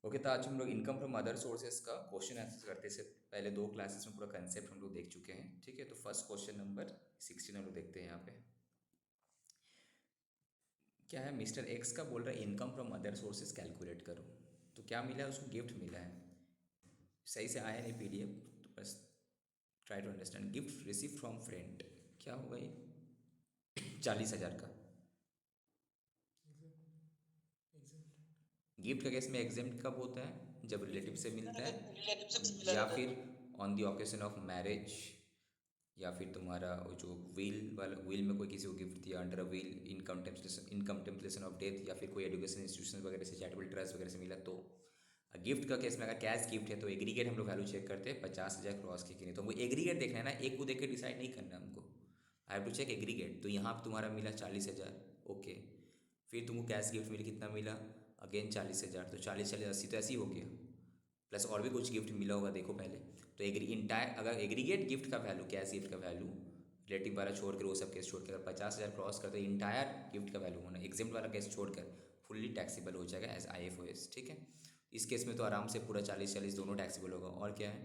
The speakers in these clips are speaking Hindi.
ओके, तो आज हम लोग इनकम फ्रॉम अदर सोर्सेज का क्वेश्चन आंसर करते से पहले दो क्लासेस में पूरा कंसेप्ट हम लोग देख चुके हैं। ठीक है, तो फर्स्ट क्वेश्चन नंबर 16 हम लोग देखते हैं यहाँ पे। क्या है, मिस्टर एक्स का बोल रहा है income from other sources calculate करो। तो क्या मिला है उसको, गिफ्ट मिला है। सही से आया नहीं पीडीएफ, तो बस try to understand. Gift receive from friend, क्या होगा ये? 40,000 का। गिफ्ट का केस में एग्जेम्प्ट कब होता है? जब रिलेटिव से मिलता है या फिर on the occasion of marriage, या फिर तुम्हारा वो जो विल वाला, विल में कोई किसी को गिफ्ट दिया under a will, in contemplation of death, या फिर कोई एजुकेशन इंस्टीट्यूशन वगैरह से, चैरिटेबल ट्रस्ट वगैरह से मिला। तो गिफ्ट का केस में अगर कैश गिफ्ट है तो एग्रीगेट हम लोग वैल्यू चेक करते हैं 50,000 क्रॉस की नहीं। तो हमको एग्रीगेट देखना है ना, एक को देख के डिसाइड नहीं करना हमको। I have to check aggregate. तो यहाँ तुम्हारा मिला 40,000। ओके, फिर तुमको कैश गिफ्ट मिला, कितना मिला? अगेन 40,000। तो 40 40 80 तो ऐसे ही हो गया, प्लस और भी कुछ गिफ्ट मिला होगा, देखो पहले। तो एग्री इंटायर अगर एग्रीगेट गिफ्ट का वैल्यू, कैश गिफ्ट का वैल्यू रिलेटिव वाला छोड़कर, वो सब केस छोड़कर, अगर 50,000 क्रॉस करते इंटायर गिफ्ट का वैल्यू होना, एग्जाम्प्ट वाला केस छोड़कर फुल्ली टैक्सेबल हो जाएगा एज IFOS। ठीक है, इस केस में तो आराम से पूरा 40 40 दोनों टैक्सेबल होगा। और क्या है?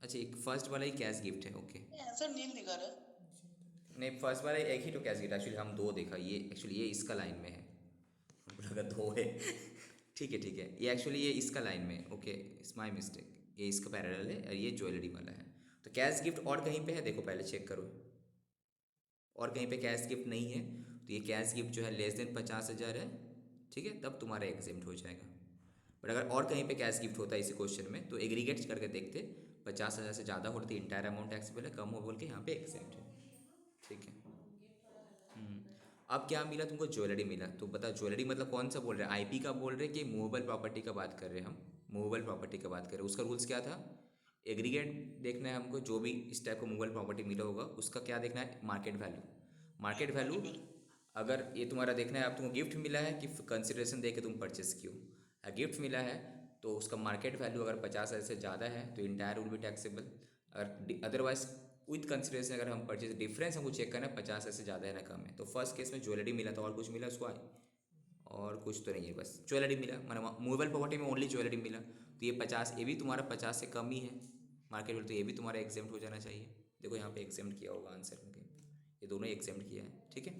अच्छा, एक फर्स्ट वाला ही कैश गिफ्ट है। ओके, आंसर नील दिखा रहा है। नहीं, फर्स्ट वाला एक ही तो कैश गिफ्ट, एक्चुअली हम दो देखा, ये एक्चुअली ये इसका लाइन में है, हमको लगा दो है। ठीक है ठीक है, ये एक्चुअली ये इसका लाइन में है। ओके, इट्स माय मिस्टेक, ये इसका पैरेलल है और ये ज्वेलरी वाला है। तो कैश गिफ्ट और कहीं पे है, देखो पहले चेक करो। और कहीं पे कैश गिफ्ट नहीं है, तो ये कैश गिफ्ट जो है लेस देन 50,000 है। ठीक है, तब तुम्हारा एग्जेम्प्ट हो जाएगा। बट अगर और कहीं पे कैश गिफ्ट होता है इसी क्वेश्चन में, तो एग्रीगेट करके देखते, 50,000 से ज़्यादा होती है इंटायर अमाउंट टैक्सेबल है, कम हो बोल के यहाँ पे एग्जेम्प्ट है। ठीक है। अब क्या मिला तुमको? ज्वेलरी मिला। तो बता, ज्वेलरी मतलब कौन सा बोल रहे हैं, IP का बोल रहे हैं कि मूवेबल प्रॉपर्टी का बात कर रहे हैं? हम मूवेबल प्रॉपर्टी का बात कर रहे हैं। उसका रूल्स क्या था? एग्रीगेट देखना है हमको, जो भी इस टाइप को मूवेबल प्रॉपर्टी मिला होगा उसका क्या देखना है? Market value. Market value market value. अगर ये तुम्हारा देखना है, अब तुमको गिफ्ट मिला है कि कंसिडरेशन दे के तुम परचेस कियो, गिफ्ट मिला है, तो उसका मार्केट वैल्यू अगर 50,000 से ज़्यादा है तो इंटायर विल बी टैक्सेबल। अगर अदरवाइज विथ कंसिडरेशन अगर हम परचेज, डिफरेंस हमको चेक करना है 50,000 से ज़्यादा है ना कम है। तो फर्स्ट केस में ज्वेलरी मिला, तो और कुछ मिला उसको? और कुछ तो नहीं है, बस ज्वेलरी मिला। मतलब मूवेबल प्रॉपर्टी में ओनली ज्वेलरी मिला, तो ये 50, ये भी तुम्हारा 50 से कम ही है मार्केट वैल्यू, तो ये भी तुम्हारा एग्जेम्प्ट हो जाना चाहिए। देखो यहाँ पे एग्जेम्प्ट किया होगा आंसर में, ये दोनों ही एग्जेम्प्ट किया है। ठीक है,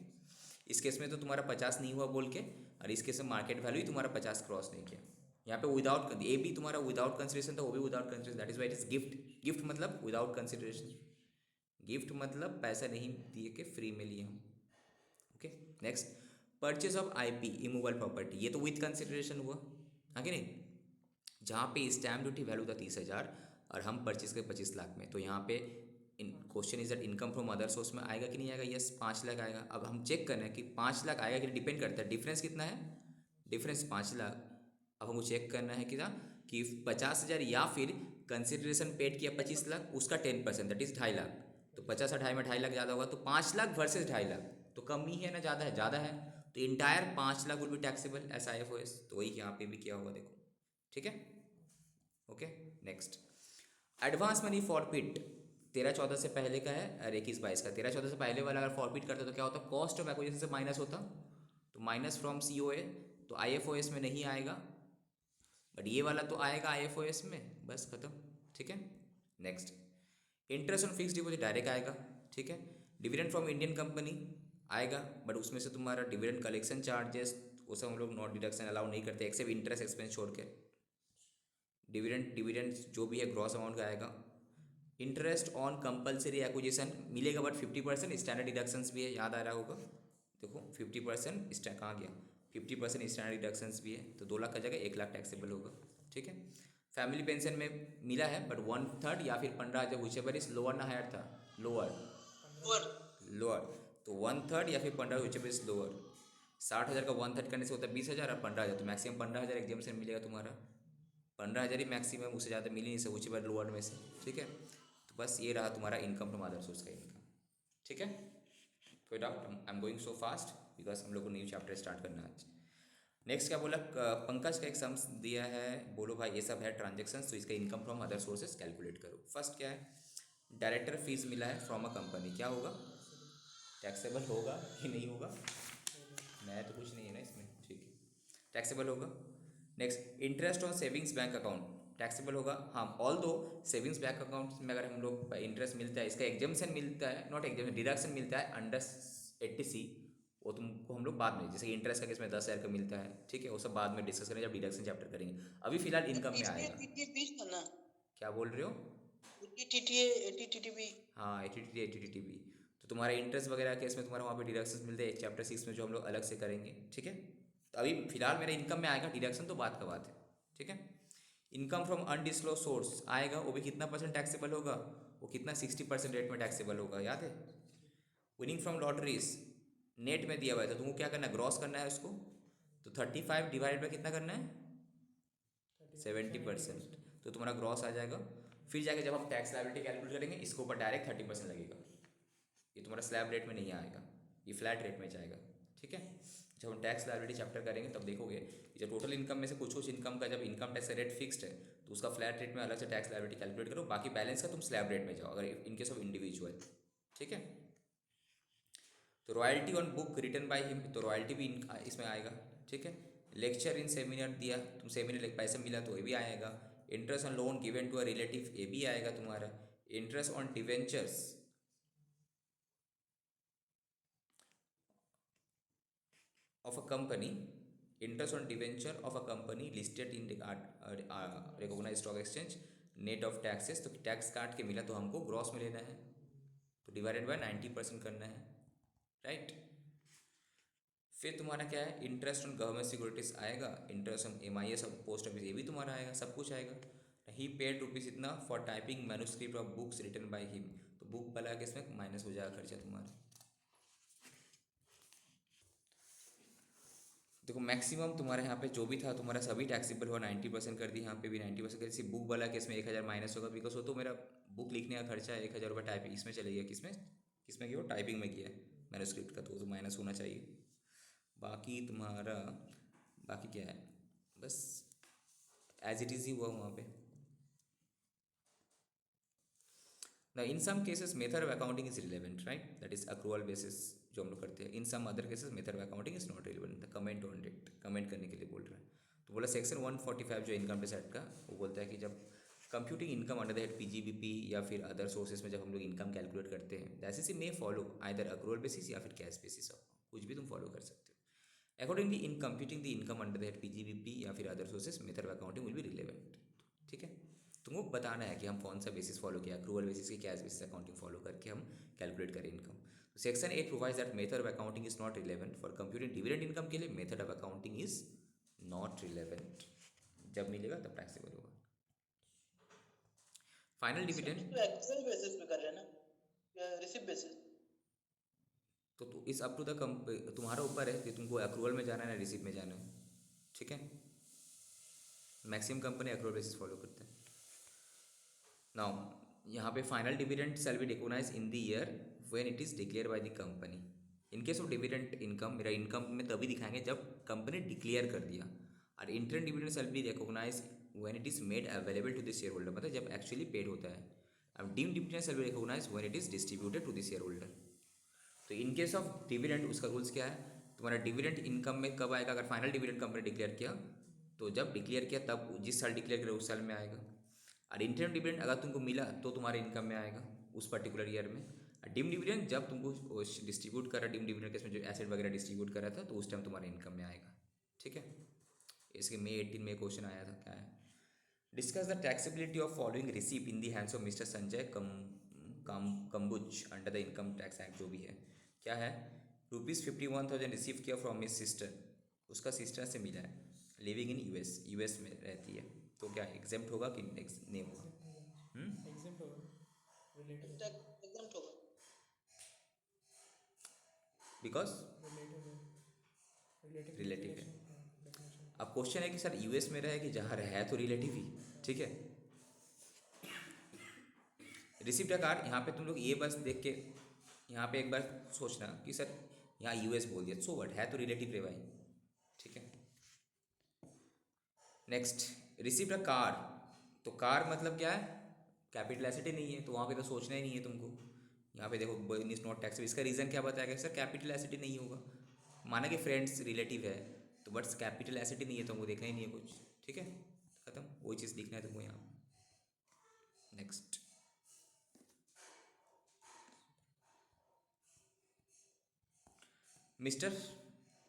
इस केस में तो तुम्हारा 50 नहीं हुआ बोल के, और इस केस में मार्केट वैल्यू ही तुम्हारा 50 क्रॉस नहीं किया। यहाँ पे विदाउट, ये भी तुम्हारा विदाउट कंसिडरेशन था, वो भी without consideration, that is why it is gift. Gift मतलब विदाउट कंसिडरेशन, गिफ्ट मतलब पैसा नहीं दिए के फ्री में लिए हम। Okay, next, purchase of IP immovable property, ये तो विथ कंसिडरेशन हुआ, हाँ कि नहीं? जहाँ पे स्टैम्प ड्यूटी वैल्यू था 30,000 और हम परचेज कर 25 लाख में, तो यहाँ पे in question is that income from other source में आएगा कि नहीं आएगा? यस, 5 लाख आएगा। अब हम चेक करना है कि 5 लाख आएगा कि, डिपेंड करता है डिफरेंस कितना है। डिफरेंस 5 लाख। अब हमको चेक करना है कि ना, कि 50,000 या फिर कंसिडरेशन पेड किया 25 लाख, उसका 10% दैट इज 2.5 लाख। तो 50 और 2.5 में 2.5 लाख ज़्यादा होगा, तो 5 लाख वर्सेज 2.5 लाख, तो कम ही है ना ज़्यादा है? ज़्यादा है। तो entire 5 lakh will be taxable S IFOS, तो वही यहाँ पे भी किया होगा, देखो। ठीक है, okay. Next, advance money forfeit 13 14 से पहले का है और 21 22 का। 13 14 से पहले वाला अगर फॉरफिट करता तो क्या होता? कॉस्ट ऑफ एक्विजिशन से माइनस होता, तो माइनस फ्रॉम COA, तो IFOS में नहीं आएगा। बट ये वाला तो आएगा IFOS में, बस खत्म। ठीक है, next, interest on fix deposit direct आएगा। ठीक है, डिविडेंड फ्रॉम इंडियन कंपनी आएगा, बट उसमें से तुम्हारा डिविडेंड कलेक्शन चार्जेस वो सब हम लोग नॉट डिडक्शन अलाउ नहीं करते, एक्सेप्ट इंटरेस्ट एक्सपेंस छोड़ के। डिविडेंड डिविडेंड जो भी है ग्रॉस अमाउंट का आएगा। इंटरेस्ट ऑन कंपलसरी एक्विजिशन मिलेगा, बट 50% स्टैंडर्ड डिडक्शंस भी है, याद आ रहा होगा। देखो 50% कहाँ गया, 50% स्टैंडर्ड डिडक्शंस भी है, तो 2 लाख का जगह 1 लाख टैक्सेबल होगा। ठीक है, फैमिली पेंशन में मिला है, बट 1/3 या फिर 15,000, विचेवर इज लोअर ना हायर था, लोअर, लोअर। लोअर। तो 1/3 या फिर 15, विचेवर इज लोअर। 60,000 का 1/3 करने से होता है 20,000 और 15,000, तो मैक्सिमम 15,000 एग्जाम्पशन मिलेगा तुम्हारा। 15,000 ही मैक्सिमम, उससे ज़्यादा मिल ही नहीं सकता, whichever लोअर में से। ठीक है, तो बस ये रहा तुम्हारा इनकम फ्रॉम अदर सोर्स का इनकम। ठीक है, कोई doubt? I am going so fast because हम लोग को न्यू चैप्टर स्टार्ट करना है आज। नेक्स्ट क्या बोला? पंकज का एक सम्स दिया है, बोलो भाई ये सब है ट्रांजेक्शन, तो इसका income from other sources calculate करो। फर्स्ट क्या है? डायरेक्टर फीस मिला है फ्रॉम अ कंपनी, क्या होगा? टैक्सेबल होगा कि नहीं होगा? मैं तो कुछ नहीं है ना इसमें। ठीक है, टैक्सेबल होगा। Next, interest on savings bank account taxable होगा। हाँ, ऑल दो सेविंग्स बैंक अकाउंट में अगर हम लोग इंटरेस्ट मिलता है, इसका एग्जाम्शन मिलता है, नॉट एग्जाम्शन, डिडक्शन मिलता है अंडर 80C, वो तुमको हम लोग बाद में, जैसे कि इंटरेस्ट का केस में 10,000 का मिलता है, ठीक है, वो सब बाद में डिस्कस करेंगे जब डिडक्शन चैप्टर करेंगे। अभी फिलहाल इनकम में टीटीए आएगा। टीटीए बीच था ना, क्या बोल रहे हो? TTA TTB. हाँ, एटीटीबी। तो तुम्हारा इंटरेस्ट वगैरह केस में तुम्हारा वहाँ पे डिडक्शन मिलते हैं चैप्टर 6 में, जो हम लोग अलग से करेंगे, ठीक है। तो अभी फिलहाल मेरा इनकम में आएगा, डिडक्शन तो बात का बात है, ठीक है। इनकम फ्रॉम अनडिस्क्लोज सोर्स आएगा, वो भी कितना परसेंट टैक्सेबल होगा? वो कितना 60% रेट में टैक्सेबल होगा, याद है। विनिंग फ्रॉम लॉटरीज नेट में दिया हुआ है, तो तुमको क्या करना है, ग्रॉस करना है उसको। तो 35 डिवाइड बाई कितना करना है, 70%, तो तुम्हारा ग्रॉस आ जाएगा। फिर जाके जब हम टैक्स लायबिलिटी कैलकुलेट करेंगे, इसके ऊपर डायरेक्ट 30% लगेगा। ये तुम्हारा स्लैब रेट में नहीं आएगा, ये फ्लैट रेट में जाएगा, ठीक है। जब हम टैक्स लायबिलिटी चैप्टर करेंगे तब देखोगे कि जब टोटल इनकम में से कुछ कुछ इनकम का जब इनकम टैक्स रेट फिक्स्ड है, तो उसका फ्लैट रेट में अलग से टैक्स लायबिलिटी कैलकुलेट करो, बाकी बैलेंस का तुम स्लैब रेट में जाओ, अगर इन केस ऑफ इंडिविजुअल, ठीक है। तो royalty on book written by him, तो रॉयल्टी भी इसमें आएगा, ठीक है। लेक्चर इन सेमिनार दिया, तुम सेमिनार पैसे मिला तो ये भी आएगा। Interest on loan given to a relative, ये भी आएगा तुम्हारा। Interest on debentures of a company, interest on debenture of a company listed in recognized stock exchange, net of taxes, तो टैक्स काट के मिला तो हमको ग्रॉस में लेना है, तो डिवाइडेड बाय 90% करना है, राइट। फिर तुम्हारा क्या है, इंटरेस्ट ऑन गवर्नमेंट सिक्योरिटीज आएगा, interest on MIS of post office, ये भी तुम्हारा आएगा, सब कुछ आएगा। ही पेड रुपीज़ इतना for typing manuscript of books written by him, तो बुक वाला के इसमें माइनस हो जाएगा खर्चा तुम्हारा। देखो मैक्सिमम तुम्हारे यहाँ पे जो भी था तुम्हारा सभी टैक्सेबल हुआ, 90% कर दी, यहाँ पे भी 90% कर दी। बुक वाला केस में 1,000 माइनस होगा, बिकॉज वो तो मेरा बुक लिखने का खर्चा है, 1,000 रुपये टाइपिंग इसमें चले गया, किसमें किसमें किया, वो टाइपिंग में किया है मैन्युस्क्रिप्ट का, तो वो तो माइनस होना चाहिए। बाकी तुम्हारा बाकी क्या है, बस एज इट इज़ ही हुआ वहाँ पे। Now, in some cases, method of accounting is relevant, right? That is accrual basis जो हम लोग करते हैं. In some other cases, method of accounting is not relevant. The comment on it, comment करने के लिए बोल रहा है. तो बोला सेक्शन 145 जो इनकम टैक्स एक्ट का, वो बोलता है कि जब computing income under the head PGBP या फिर अदर सोर्सेज में जब हम लोग इनकम कैलकुलेट करते हैं, that may follow either accrual basis या फिर कैश बेसिस, कुछ भी तुम फॉलो कर सकते हो। Accordingly in computing the income under the head PGBP या फिर other sources, method of accounting will be relevant, ठीक है। तुमको बताना है कि हम कौन सा बेसिस फॉलो किया, अक्रूवल बेसिस की कैश बेसिस अकाउंटिंग फॉलो करके हम कैलकुलेट करें income. Section 8 provides that method of accounting is not relevant for computing dividend income के लिए, method of accounting is not relevant, जब मिलेगा तब टैक्सेबल होगा। फाइनल डिविडेंड तो एक्चुअल बेसिस पे कर रहे हैं ना, या रिसिप्ट बेसिस? तो इस अप टू द तुम्हारा ऊपर है कि तुमको अक्रूवल में जाना है ना रिसिप्ट में जाना है, ठीक है। Maximum company accrual basis follow करते हैं। नाउ यहाँ पे final dividend shall be recognise in the year when it is declare by the company. In case of dividend income, मेरा इनकम में तभी दिखाएंगे जब कंपनी डिक्लेयर कर दिया। और interim dividend shall be recognise when it is made available to the shareholder, मतलब जब एक्चुअली पेड होता है। अब deem dividend shall be recognise when it is distributed to the shareholder. तो इन केस ऑफ डिविडेंड उसका रूल्स क्या है, तुम्हारा डिविडेंड इनकम में कब आएगा, अगर फाइनल डिविडेंड कंपनी डिक्लेयर किया, तो जब डिक्लेयर किया तब जिस साल डिक्लेयर किया उस साल में आएगा। और इंटरम डिविडेंड अगर तुमको मिला तो तुम्हारे इनकम में आएगा उस पर्टिकुलर ईयर में। डिम डिविडेंड जब तुमको डिस्ट्रीब्यूट करा, डिम डिविडेंड केस में जो एसेट वगैरह डिस्ट्रीब्यूट करा था, तो उस टाइम तुम्हारे इनकम में आएगा, ठीक है। इसके May 18 में क्वेश्चन आया था, क्या है, discuss the taxability of following receipt in the hands of mister Sanjay Kambuja under the income tax act, जो भी है क्या है। ₹51,000 रिसीव किया फ्रॉम मिस सिस्टर, उसका सिस्टर से मिला है, लिविंग इन यूएस में रहती है, तो क्या एग्जेम्प्ट होगा कि नहीं होगा? एग्जाम्प्ट होगा। बिकॉज रिलेटिव है। अब क्वेश्चन है कि सर यूएस में रहे कि जहाँ है तो रिलेटिव ही, ठीक है। रिसिप्ट कार्ड यहाँ पे तुम लोग ये बस देख के यहाँ पे एक बार सोचना कि सर यहाँ यूएस बोल दिया, सो व्हाट, है तो रिलेटिव रे भाई, ठीक है। नेक्स्ट, रिसिप्ट कार, तो कार मतलब क्या है, कैपिटल एसेट ही नहीं है, तो वहाँ पे तो सोचना ही नहीं है तुमको। यहाँ पे देखो बिजनेस नॉट टैक्स, इसका रीज़न क्या बताया गया सर, कैपिटल एसेट ही नहीं होगा। माना कि फ्रेंड्स रिलेटिव है, तो तो बट कैपिटल एसेट ही नहीं है तो हमको देखना ही नहीं है कुछ, ठीक है, खत्म, वही चीज़ दिखना है तुमको यहाँ। नेक्स्ट, मिस्टर,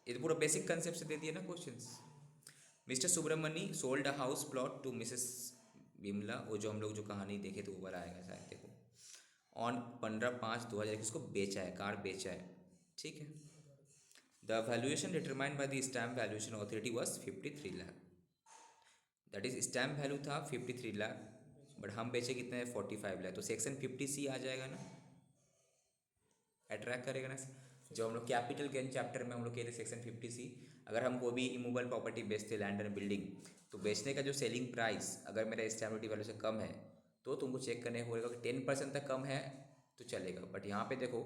ये तो पूरा बेसिक कंसेप्ट से दे दिया ना questions. Mr Subramani sold a house plot to Mrs Bimla, वो जो हम लोग जो कहानी देखे तो ऊपर आएगा शायद, देखो, ऑन 15/5/2021 उसको बेचा है, कार बेचा है, ठीक है। The valuation determined by the stamp valuation authority was 53 lakh, that is stamp value था 53 लाख, बट हम बेचे कितने, 45 लाख, तो सेक्शन 50C आ जाएगा ना, अट्रैक्ट करेगा ना। जो हम लोग कैपिटल गेन चैप्टर में हम लोग कह रहे सेक्शन 50C, अगर हम कोई भी इमूवेबल प्रॉपर्टी बेचते, लैंड एंड बिल्डिंग, तो बेचने का जो सेलिंग प्राइस अगर मेरा स्टैम्प ड्यूटी वैल्यू से कम है तो तुमको चेक करने होगा कि 10% तक कम है तो चलेगा। बट यहाँ पे देखो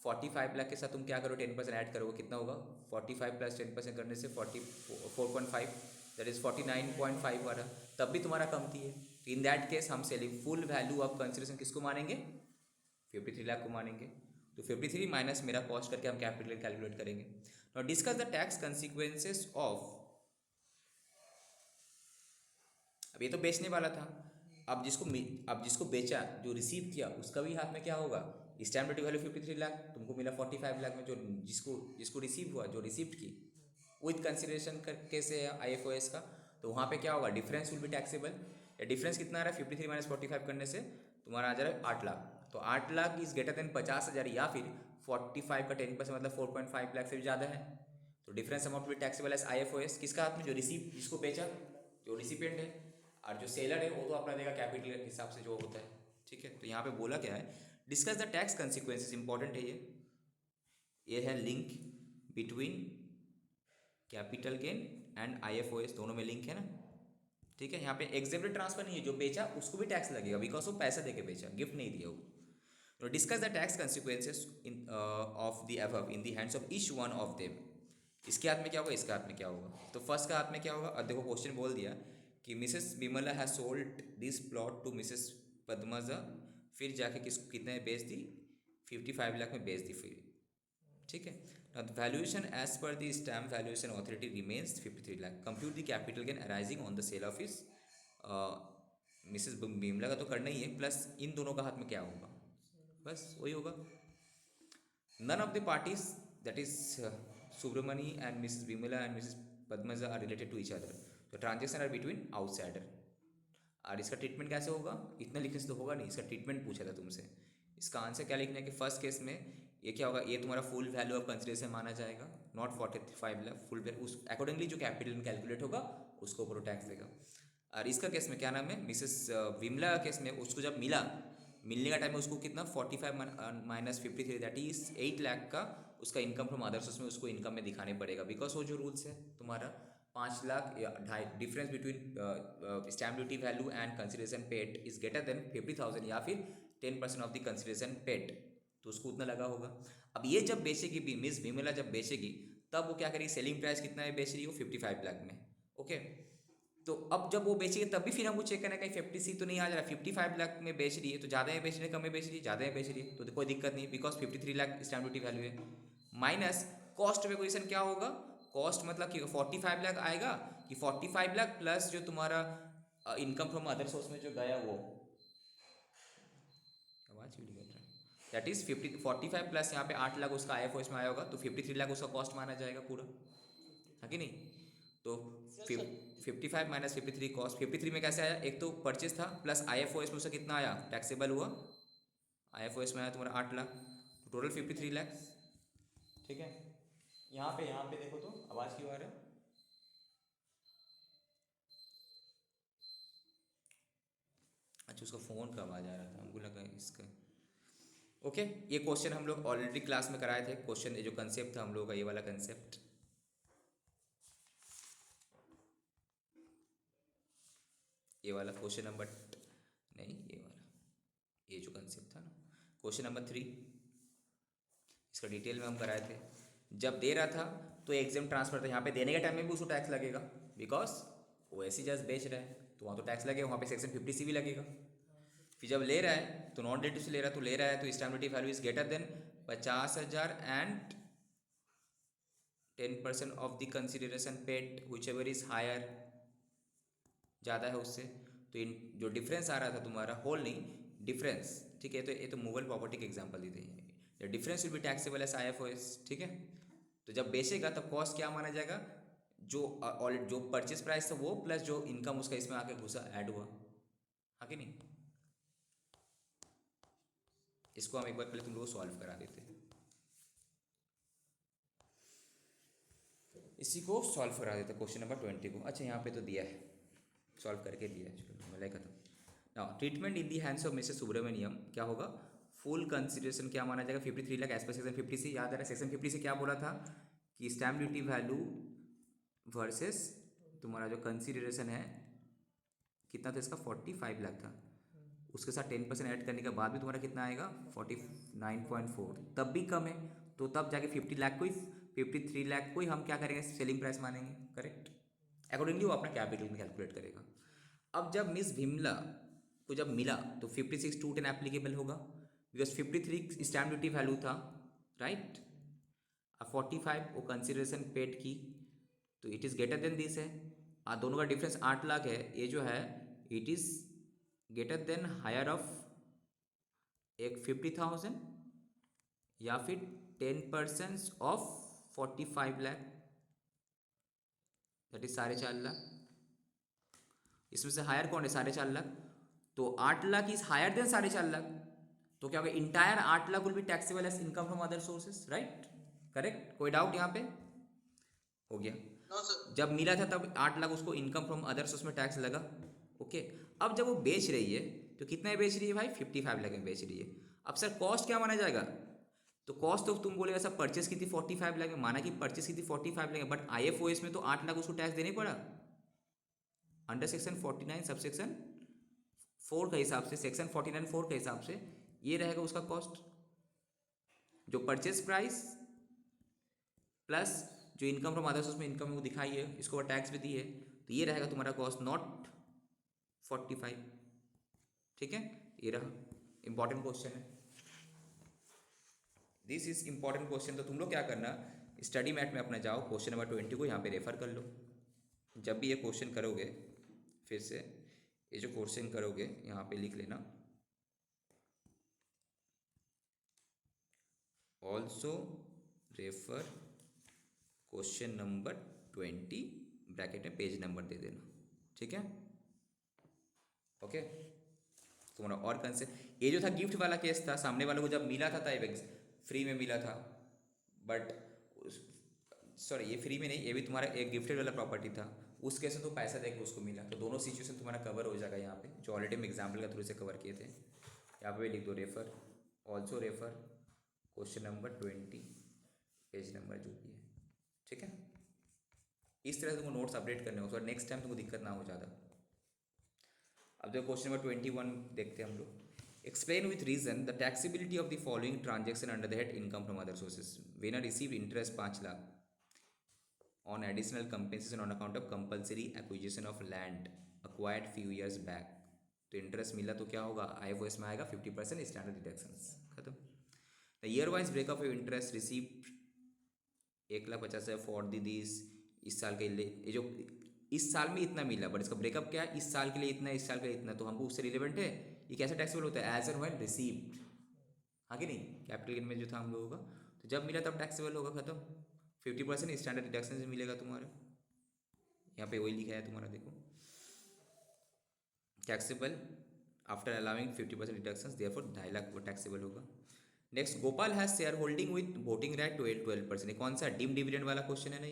45 लाख के साथ तुम क्या करो, 10% ऐड करोगे, कितना होगा, 45 + 10% करने से 4.5, दैट इज 49.5 आ रहा, तब भी तुम्हारा कमती है। इन दैट केस हम selling full value of consideration किसको मानेंगे, 53 लाख को मानेंगे। तो 53 माइनस मेरा कॉस्ट करके हम कैपिटल कैलकुलेट करेंगे। Now discuss the tax consequences of, अब ये तो बेचने वाला था, अब जिसको बेचा, जो रिसीव किया, उसका भी हाथ में क्या होगा, स्टैम्प ड्यूटी वैल्यू 53 लाख, तुमको मिला 45 लाख में, जो जिसको जिसको रिसीव हुआ, जो रिसीव्ड की विथ कंसिडरेशन करके से IFOS का, तो वहाँ पे क्या होगा, difference will be taxable. Difference कितना आ रहा है, 53 माइनस 45 करने से तुम्हारा आ जा रहा है 8 लाख, तो 8 लाख इज ग्रेटर देन 50,000, या फिर 45 का 10% मतलब 4.5 लाख से भी ज़्यादा है, तो difference amount will taxable as IFOS, किसका हाथ में, जो रिसीव, जिसको बेचा, जो रिसिपिएंट है, और जो सेलर है वो तो अपना देगा कैपिटल के हिसाब से जो होता है, ठीक है। तो यहाँ पे बोला क्या है, discuss the tax consequences, important है ये है link between capital gain and IFOS, दोनों में लिंक है ना, ठीक है। यहाँ पे एग्जेम्प्टेड ट्रांसफर नहीं है, जो बेचा उसको भी टैक्स लगेगा बिकॉज वो पैसा देके बेचा, गिफ्ट नहीं दिया वो। तो discuss the tax consequences in of the above in the hands of each one of them, इसके हाथ में क्या होगा, इसके हाथ में क्या होगा, तो फर्स्ट का हाथ में क्या होगा, और देखो क्वेश्चन बोल दिया कि Mrs Bimla has sold this plot to Mrs Padmaja, फिर जाके किसको कितने बेच दी, 55 लाख में बेच दी फिर, ठीक है। Valuation as per the stamp valuation authority remains 53 lakh, compute the capital gain arising on the sale of his, Mrs Bimla का तो करना ही है, प्लस इन दोनों का हाथ में क्या होगा, बस वही होगा। None of the parties, that is Subramani and Mrs. Bimala and Mrs. Padmaja are related to each other. So transaction are between outsider. और इसका ट्रीटमेंट कैसे होगा, इतना लिखने से तो होगा नहीं, इसका ट्रीटमेंट पूछा था तुमसे। इसका आंसर क्या लिखना है कि फर्स्ट केस में ये क्या होगा, ये तुम्हारा फुल वैल्यू ऑफ कंसिडरेशन माना जाएगा, नॉट 45 लाख फुल वैल्यू, उस अकॉर्डिंगली जो कैपिटल में कैलकुलेट होगा उसको ऊपर टैक्स देगा। और इसका केस में क्या नाम है, मिसेस विमला का केस में उसको जब मिला, मिलने का टाइम में उसको कितना 45 माइनस 53, दैट इज 8 लाख का उसका इनकम फ्रॉम अदर सोर्स में उसको इनकम में दिखाने पड़ेगा, बिकॉज वो जो रूल्स है तुम्हारा 5 लाख या ढाई, difference between stamp duty value and consideration paid is greater than 50,000 या फिर 10% ऑफ द कंसिडरेशन पेड, तो उसको उतना लगा होगा। अब ये जब बेचेगी भी, मिस विमला जब बेचेगी तब वो क्या करेगी, सेलिंग प्राइस कितना है बेच रही है वो 55 लाख में, ओके। तो अब जब वो बेचेगी तब भी फिर हमको चेक करना है कहीं 50C तो नहीं आ जा रहा, 55 लाख में बेच रही है तो ज़्यादा है बेच रही है, कम में बेच रही है, ज़्यादा है बेच रही है, तो कोई दिक्कत नहीं, because 53 lakh stamp duty value है, माइनस कॉस्ट पे क्वेश्चन क्या होगा, कॉस्ट मतलब कि 45 लाख आएगा कि 45 लाख प्लस जो तुम्हारा इनकम फ्रॉम अदर सोर्स में जो गया वो, आवाज़ क्यों निकल रहा है, दैट इज 45 प्लस यहाँ पे 8 लाख उसका IFOS में आया होगा, तो 53 लाख उसका कॉस्ट माना जाएगा पूरा, है कि नहीं। तो 55 माइनस 53 कॉस्ट, 53 में कैसे आया, एक तो परचेज था प्लस IFOS में उसका कितना आया, टैक्सेबल हुआ, IFOS में आया तुम्हारा 8 लाख, टोटल 53 लाख, ठीक है। यहाँ पे देखो तो आवाज़ क्यों आ रहा है, अच्छा उसका फ़ोन का आवाज़ आ रहा था, हमको लगा इसका, ओके। ये क्वेश्चन हम लोग ऑलरेडी क्लास में कराए थे, क्वेश्चन जो कंसेप्ट था हम लोग का, ये वाला कंसेप्ट, ये वाला क्वेश्चन नंबर नहीं, ये वाला, ये जो कंसेप्ट था ना, क्वेश्चन नंबर 3, इसका डिटेल में हम कराए थे। जब दे रहा था तो एग्जाम ट्रांसफर था, यहाँ पे देने के टाइम में भी उसको टैक्स लगेगा, बिकॉज वो ऐसे जस्ट बेच रहा है तो वहाँ तो टैक्स लगेगा, वहाँ पे सेक्शन 50C भी लगेगा। फिर जब ले रहा है तो नॉन डेटिव से ले रहा है, तो ले रहा है तो stamp duty value is greater than 50,000 and 10% of the consideration paid which ever is higher, ज़्यादा है उससे। तो इन जो डिफरेंस आ रहा था तुम्हारा, होल नहीं, डिफरेंस, ठीक है। तो ये तो मूवेबल प्रॉपर्टी के एग्जांपल दी थी। The difference will be taxable as IFOS, ठीक है। तो जब बेचेगा तब कॉस्ट क्या माना जाएगा, जो ऑलरेडी जो परचेज प्राइस था वो प्लस जो इनकम उसका इसमें आके घुसा ऐड हुआ, हाँ कि नहीं। इसको हम एक बार पहले तुम लोग सॉल्व करा देते हैं, इसी को सॉल्व करा देते क्वेश्चन नंबर 20 को। अच्छा यहाँ पे तो दिया है, सॉल्व करके दिया है, चलो मैं खत्म। Now treatment in the hands of Mrs Subramaniam क्या होगा, फुल कंसिडरेशन क्या माना जाएगा, 53 लाख एज पर सेक्शन 50 से। याद आ रहा है सेक्शन 50 से क्या बोला था कि स्टैम्प ड्यूटी वैल्यू वर्सेस तुम्हारा जो कंसिडरेशन है कितना था इसका, 45 लाख था। उसके साथ 10% ऐड करने के बाद भी तुम्हारा कितना आएगा, 49.4, तब भी कम है। तो तब जाके 50 लाख को ही, 53 लाख को ही हम क्या करेंगे, सेलिंग प्राइस मानेंगे, करेक्ट। अकॉर्डिंगली वो अपना कैपिटल में कैलकुलेट करेगा। अब जब मिस विमला को जब मिला तो 56 टू 10 एप्लीकेबल होगा, बिकॉज 53 स्टैम्प ड्यूटी वैल्यू था, राइट। अब 45 वो कंसिडरेशन पेड की, तो it is greater then this है। दोनों का डिफरेंस 8 लाख है, ये जो है it is greater than higher of एक 50,000 या फिर 10% ऑफ 45 लाख, दैट इज 4.5 लाख। इसमें से हायर कौन है, 4.5 लाख। तो 8 lakh is higher than 4.5 lakh, तो क्या होगा, entire 8 lakh will be taxable as income from other sources, right, correct. कोई डाउट यहाँ पे, हो गया। No sir. जब मिला था तब 8 लाख उसको इनकम फ्रॉम अदर सोर्स में टैक्स लगा, ओके। अब जब वो बेच रही है तो कितना में बेच रही है भाई, 55 लाख में बेच रही है। अब सर कॉस्ट क्या माना जाएगा, तो कॉस्ट तो तुम बोलेगा सर परचेस की थी 45 लाख में, माना कि परचेस की थी 45 लाख में, बट IFOS में तो 8 लाख उसको टैक्स देने पड़ा अंडर सेक्शन 49 सब सेक्शन 4 के हिसाब से, सेक्शन 49(4) के हिसाब से ये रहेगा उसका कॉस्ट, जो परचेस प्राइस प्लस जो इनकम फ्रॉम अदर सोर्स में इनकम वो दिखाई है, इसको टैक्स भी दी है, तो ये रहेगा तुम्हारा कॉस्ट नॉट 45, ठीक है। ये रहा इंपॉर्टेंट क्वेश्चन है, दिस इज इंपॉर्टेंट क्वेश्चन। तो तुम लोग क्या करना, स्टडी मैट में अपना जाओ, क्वेश्चन नंबर 20 को यहाँ पे रेफर कर लो। जब भी ये क्वेश्चन करोगे, फिर से ये जो क्वेश्चन करोगे यहाँ पे लिख लेना, also refer question number 20, bracket में पेज नंबर दे देना, ठीक है, ओके। तुम्हारा और कंसेप्ट, ये जो था गिफ्ट वाला केस था, सामने वालों को जब मिला था तब फ्री में मिला था, बट सॉरी ये फ्री में नहीं, ये भी तुम्हारा एक गिफ्टेड वाला प्रॉपर्टी था, उस केस में तो पैसा देकर उसको मिला। तो दोनों सिचुएशन तुम्हारा कवर हो जाएगा यहाँ पे, जो ऑलरेडी हम एग्जाम्पल के थ्रू से कवर किए थे। यहाँ पे लिख दो refer, also refer question number 20 page number जो भी है, ठीक है। इस तरह से तुमको नोट्स अपडेट करने हो, तो नेक्स्ट टाइम तुमको दिक्कत ना हो ज़्यादा। अब जो क्वेश्चन नंबर 21 देखते हैं हम लोग, explain with reason the taxability of the following transaction under the head income from other sources. Winner receive interest 5 lakh on additional compensation on account of compulsory acquisition of land acquired few years back. तो इंटरेस्ट मिला तो क्या होगा, IFOS में आएगा 50% स्टैंडर्ड डिडक्शंस, खत्म। The year wise breakup of interest receive 1,50,000 for these, इस साल के लिए ये जो इस साल में इतना मिला, बट इसका ब्रेकअप क्या है, इस साल के लिए इतना, इस साल के लिए इतना, तो हमको उससे रिलेवेंट है, ये कैसे टैक्सेबल होता है, एज एंड व्हेन रिसीव्ड, हाँ कि नहीं। कैपिटल गेन में जो था हम लोगों का, तो जब मिला तब टैक्सेबल होगा, खत्म। 50% स्टैंडर्ड डिडक्शन से मिलेगा तुम्हारा, यहाँ पे वही लिखा है तुम्हारा, देखो taxable after allowing 50% deduction, therefore 2.5 lakh वो टैक्सेबल होगा। Next, Gopal has share holding with voting right 12%। कौन सा डीम डिविडेंड वाला क्वेश्चन है ना,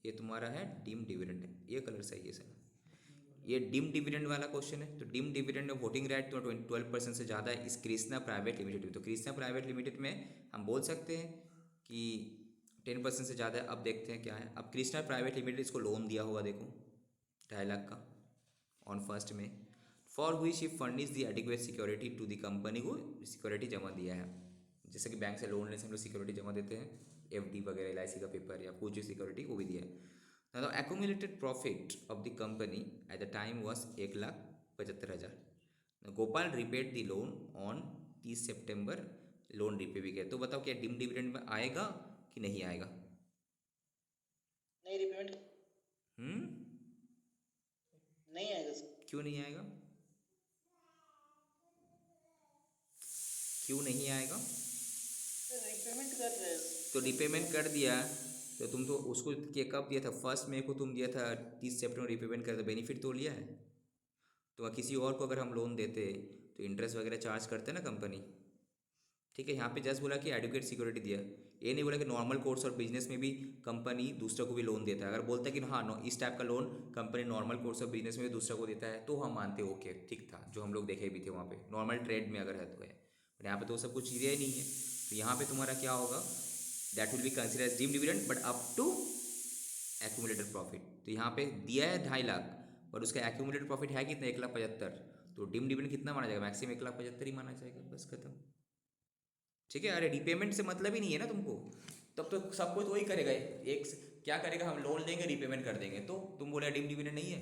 ये तुम्हारा है डीम डिविडेंड है, ये कलर सही है सर, ये डीम डिविडेंड वाला क्वेश्चन है। तो डीम डिविडेंड में वोटिंग राइट तो 12% से ज़्यादा है इस कृष्णा प्राइवेट लिमिटेड में। तो कृष्णा प्राइवेट लिमिटेड में हम बोल सकते हैं कि 10% से ज़्यादा है। अब देखते हैं क्या है। अब कृष्णा प्राइवेट लिमिटेड इसको लोन दिया होगा, देखो 2.5 लाख का ऑन 1 में, फॉर हुई she furnish the adequate security to the company, को सिक्योरिटी जमा दिया है। जैसे कि बैंक से लोन लेने से हम लोग सिक्योरिटी जमा देते हैं, FD वगैरह, LIC का पेपर या कुछ सिक्योरिटी, वो भी दिया है। Now the accumulated profit of the company at the time was 1,75,000. Now Gopal repaid the loan on 30 September, loan repay भी किया। तो बताओ क्या डिम डिविडेंड में आएगा कि नहीं आएगा, नहीं रिपेमेंट हम्म, नहीं आएगा सर। क्यों नहीं आएगा? क्यों नहीं आएगा? सर रिपेमेंट कर रहे हैं तो सर रिपेमेंट लोन। कर दिया, तो तुम तो उसको कब दिया था? फर्स्ट मई को तुम दिया था, 30 सितंबर रिपेमेंट कर, तो बेनिफिट तो लिया है। तो किसी और को अगर हम लोन देते तो इंटरेस्ट वगैरह चार्ज करते ना कंपनी। ठीक है, यहाँ पे जस्ट बोला कि एडुकेट सिक्योरिटी दिया, ये नहीं बोला कि नॉर्मल कोर्स और बिजनेस में भी कंपनी दूसरे को भी लोन देता है। अगर बोलता है कि हाँ इस टाइप का लोन कंपनी नॉर्मल कोर्स और बिजनेस में भी दूसरे को देता है, तो हम मानते ओके ठीक था, जो हम लोग देखे भी थे वहाँ पे नॉर्मल ट्रेड में अगर है तो है। बट यहाँ पे तो सब कुछ चीज़ें ही नहीं है, तो यहाँ पे तुम्हारा क्या होगा, that will be consider as deem dividend but up to accumulated profit. तो यहाँ पे दिया है 2.5 लाख और उसका एक्यूमुलेटेड प्रॉफिट है कितना, 1,75,000, तो डीम डिविडेंड कितना माना जाएगा? मैक्सिमम 1,75,000 ही माना जाएगा, बस खत्म। ठीक है, अरे रीपेमेंट से मतलब ही नहीं है ना तुमको, तब तो सब कुछ वही करेगा। क्या करेगा, हम लोन लेंगे रिपेमेंट कर देंगे, तो तुम बोले डीम डिविडेंड नहीं है।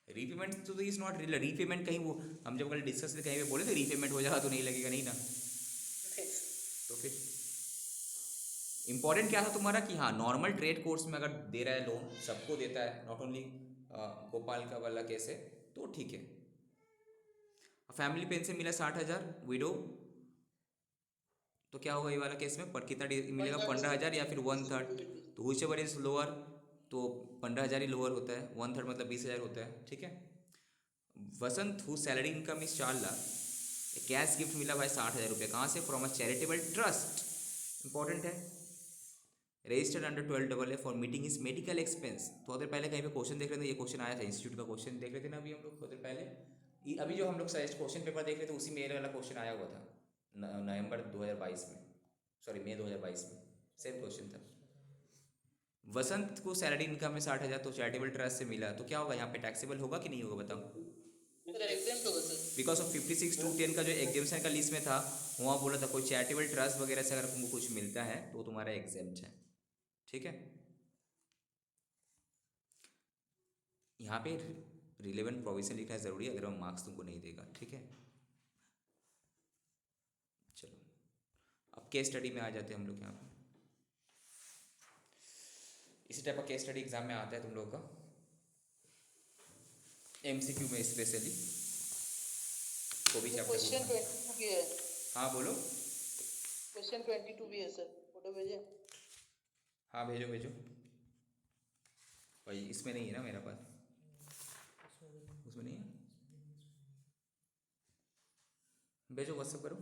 रीपेमेंट तो इज नॉट रियल। रीपेमेंट कहीं वो हम जब कल डिस्कस में कहीं पे बोले थे रीपेमेंट हो जाएगा तो नहीं लगेगा, नहीं ना। तो फिर इंपॉर्टेंट क्या था तुम्हारा कि हाँ नॉर्मल ट्रेड कोर्स में अगर दे रहा है लोन, सबको देता है, नॉट ओनली गोपाल का वाला केस है, तो ठीक है। फैमिली पेंशन मिला 60,000 विडो, तो क्या होगा ये वाला केस में, पर कितना मिलेगा, 15,000 या फिर 1/3। तो हुई एवर इज लोअर, तो 15,000 ही लोअर होता है, 1/3 मतलब 20,000 होता है। ठीक है, Vasant who salary income is 4 lakh, cash gift मिला भाई 60,000 रुपये, कहाँ से, from a charitable trust. Important है, registered under 12AA for meeting is medical expense. थोड़ी देर पहले कहीं पे क्वेश्चन देख रहे थे, ये क्वेश्चन आया था, इंस्टीट्यूट का क्वेश्चन देख रहे थे ना अभी हम लोग थोड़ी देर पहले। अभी जो हम लोग सजेस्ट क्वेश्चन पेपर देख रहे थे उसी में ये वाला क्वेश्चन आया हुआ था, नवंबर 2022 में, सॉरी मई 2022 में, सेम क्वेश्चन था। वसंत को सैलरी इनकम में 60,000 तो चैरिटेबल ट्रस्ट से मिला, तो क्या होगा यहाँ पे, टैक्सेबल होगा कि नहीं होगा बताओ? सर एग्जाम होगा सर। बिकॉज ऑफ 56(2)(10) का जो एग्जामेशन का लिस्ट में था, वहाँ बोला था कोई चैरिटेबल ट्रस्ट वगैरह से अगर तुमको कुछ मिलता है तो तुम्हारा एग्जाम्प्ट है। ठीक है, यहाँ पे रिलेवेंट प्रोविजन लिखना ज़रूरी है, अगर मार्क्स तुमको नहीं देगा। ठीक है, चलो अब केस स्टडी में आ जाते हैं हम लोग। यहाँ पे इसी टाइप का केस स्टडी एग्जाम में आता है तुम लोगों का, एमसीक्यू में स्पेशली, को भी चैप्टर क्वेश्चन पूछा। 22 भी है। हाँ बोलो। क्वेश्चन 22 भी है सर, फोटो भेजे। हाँ भेजो भेजो, भाई इसमें नहीं है ना मेरा पास, उसमें नहीं है, भेजो व्हाट्सअप करो।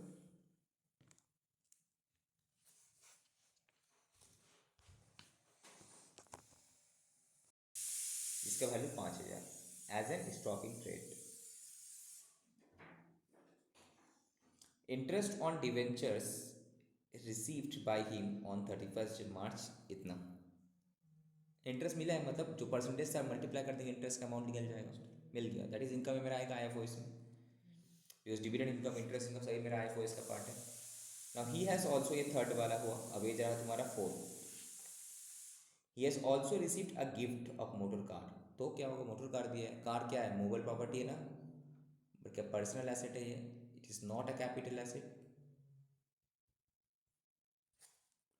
इसका value 5,000 as an stock in trade. Interest on debentures received by him on 31 March इतना। इंटरेस्ट मिला है मतलब जो परसेंटेज से मल्टीप्लाई कर देंगे इंटरेस्ट का अमाउंट निकल जाएगा, मिल गया, दैट इज इनकम में मेरा आएगा IFOS में, because dividend income interest income सही मेरा IFOS का पार्ट है। नाउ ही हैज़ ऑल्सो, ये थर्ड वाला हुआ, अब ये जा रहा तुम्हारा fourth. He has also received a gift of motor car, तो क्या होगा, मोटर कार दिया है, कार क्या है, मूवेबल प्रॉपर्टी है ना, बट क्या पर्सनल एसेट है ये, it is not a capital asset,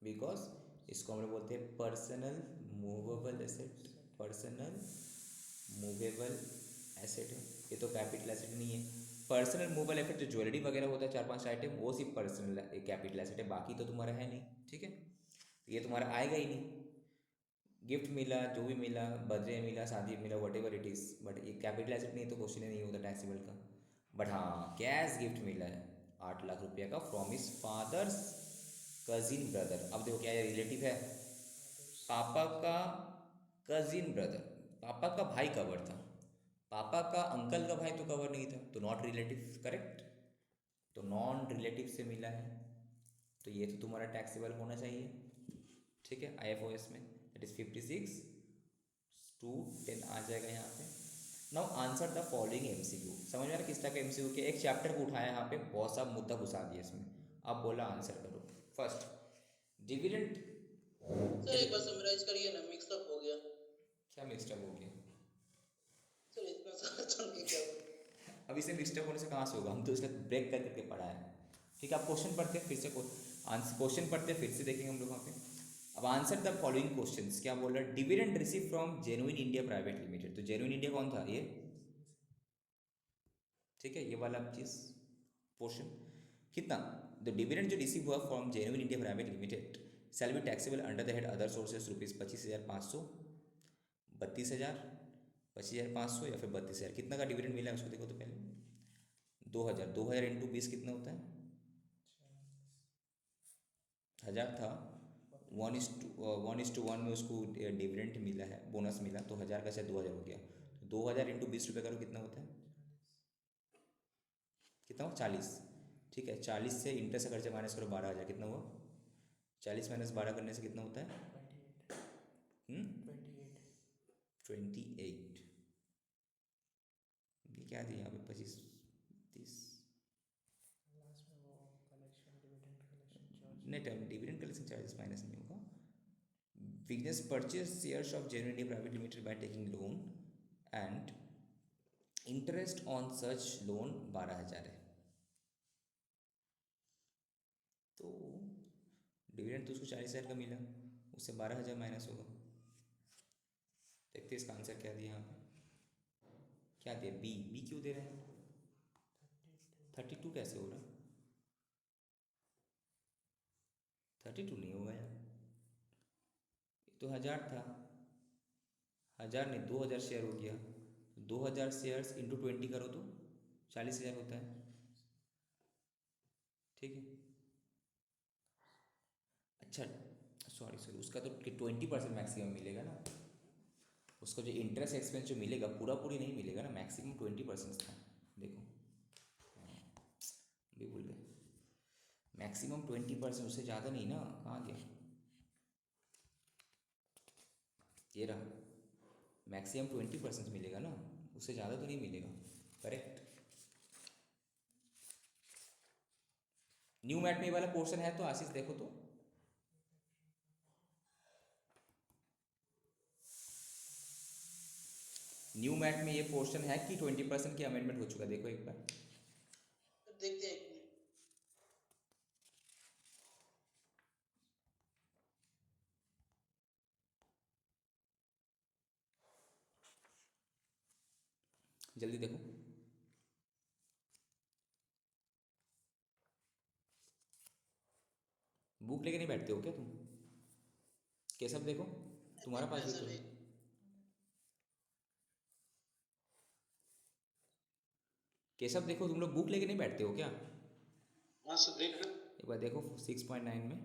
because इसको हम लोग बोलते हैं personal movable asset, personal movable asset है, ये तो कैपिटल एसेट नहीं है। पर्सनल मूवेबल एसेट जो ज्वेलरी वगैरह होता है 4-5 आइटम, वो सिर्फ पर्सनल कैपिटल एसेट है, बाकी तो तुम्हारा है नहीं। ठीक है, तो ये तुम्हारा आएगा ही नहीं। गिफ्ट मिला, जो भी मिला, बर्थडे मिला, शादी मिला, what ever it is, but ये कैपिटल एसेट नहीं, तो क्वेश्चन ही नहीं होता टैक्सेबल का। बट हाँ कैश गिफ्ट मिला है 8 लाख रुपये का from his father's cousin brother. अब देखो क्या ये रिलेटिव है, पापा का कजिन ब्रदर, पापा का भाई कवर था, पापा का अंकल का भाई तो कवर नहीं था, तो नॉट रिलेटिव, करेक्ट, तो नॉन रिलेटिव से मिला है, तो ये तो तुम्हारा टैक्सेबल होना चाहिए। ठीक है, IFOS में दैट इज 56(2)(10 आ जाएगा यहाँ पे। Now answer the following MCQ। समझ में आ रहा किस टाइप का MCQ के, एक चैप्टर को उठाया यहाँ पे, बहुत सा मुद्दा घुसा दिया इसमें, अब बोला आंसर करो। फर्स्ट, डिविडेंड, सर एक बार समराइज करिए ना, मिक्सअप हो गया। क्या मिक्सअप हो गया? सर इतना सारा सुन के क्या हुआ? अब इसे मिक्सअप होने से कहाँ से होगा, हम तो इसका ब्रेक कर करके पढ़ा है। ठीक है, आप क्वेश्चन पढ़ते हैं फिर से, आंसर क्वेश्चन पढ़ते हैं फिर से, देखेंगे हम लोग वहाँ पे। अब आंसर द फॉलोइंग क्वेश्चंस, क्या बोल रहा है, dividend receive from genuine India private limited, तो जेन्युइन इंडिया कौन था ये, ठीक है, ये वाला चीज पोर्शन कितना, द डिविडेंड जो रिसीव हुआ from genuine India private limited shall be taxable under the head other sources rupees 25,500, 32,000, 25,500 या फिर 32,000, कितना का डिविडेंड मिला है उसको देखो तो पहले, 2,000, 2,000 इंटू 20 कितना होता है, 1,000 था, 1:1 में उसको डिविडेंड मिला है, बोनस मिला, तो 1,000 का शायद 2,000 हो गया, तो 2,000 इंटू 20 रुपये करो कितना होता है, कितना हुआ 40, ठीक है, 40 से इंटरेस्ट का खर्चा माइनस करो 12,000, कितना हुआ, 40 माइनस 12 करने से कितना होता है, 28, ये क्या दिया यहाँ पे 25, 30, नहीं time dividend collection charges minus नहीं होगा, business purchase shares of genuine India private limited by taking loan and interest on such loan 12,000 है, तो डिविडेंड तो उसको 40,000 का मिला, उससे 12,000 माइनस होगा, देखते हैं इसका आंसर क्या दिया यहाँ पे, क्या दिया, बी, बी क्यों दे रहे हैं, 32 कैसे हो रहा, 32 नहीं होगा यार, ये तो 1,000 था, 1,000 नहीं 2,000 शेयर हो गया, 2,000 शेयर्स इंटू 20 करो तो 40,000 होता है, ठीक है, अच्छा सॉरी सॉरी, उसका तो 20% मैक्सिमम मिलेगा ना, उसका जो इंटरेस्ट एक्सपेंस जो मिलेगा पूरा पूरी नहीं मिलेगा ना, मैक्सिमम 20% था, देखो भी भूल गए, मैक्सिमम 20%, उससे ज़्यादा नहीं ना, कहाँ गया, ये रहा, मैक्सिमम 20% मिलेगा ना, उससे ज़्यादा तो नहीं मिलेगा, करेक्ट। न्यू मैट में ये वाला पोर्शन है तो आशीष देखो तो, न्यू मैट में ये पोर्शन है कि 20% की अमेंडमेंट हो चुका है, देखो एक बार, देखते हैं एक मिनट। जल्दी देखो, बुक लेके नहीं बैठते हो क्या तुम, केशव देखो, तुम्हारा पास भी ऐसा तो है, नहीं। केशव देखो, तुम लोग बुक लेके नहीं बैठते हो क्या, हाँ सर देख रहे हो? एक बार देखो 6.9 में,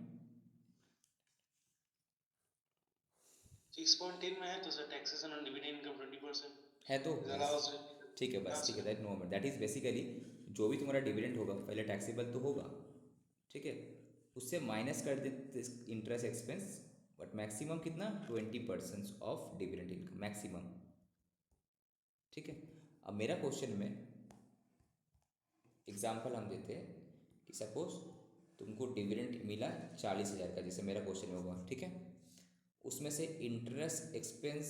6.10 में है तो sir taxation on dividend income 20% है तो इज बस, अलाउड। ठीक है हाँ बस, ठीक है, sir. That no moment, that is basically जो भी तुम्हारा डिविडेंड होगा पहले टैक्सेबल तो होगा, ठीक है, उससे माइनस कर देते इंटरेस्ट एक्सपेंस, बट मैक्सिमम कितना, 20% ऑफ डिविडेंड इनकम मैक्सिमम, ठीक है। अब मेरा क्वेश्चन में एग्जाम्पल हम देते हैं कि सपोज तुमको डिविडेंड मिला 40,000 का, जैसे मेरा क्वेश्चन में होगा, ठीक है, उसमें से इंटरेस्ट एक्सपेंस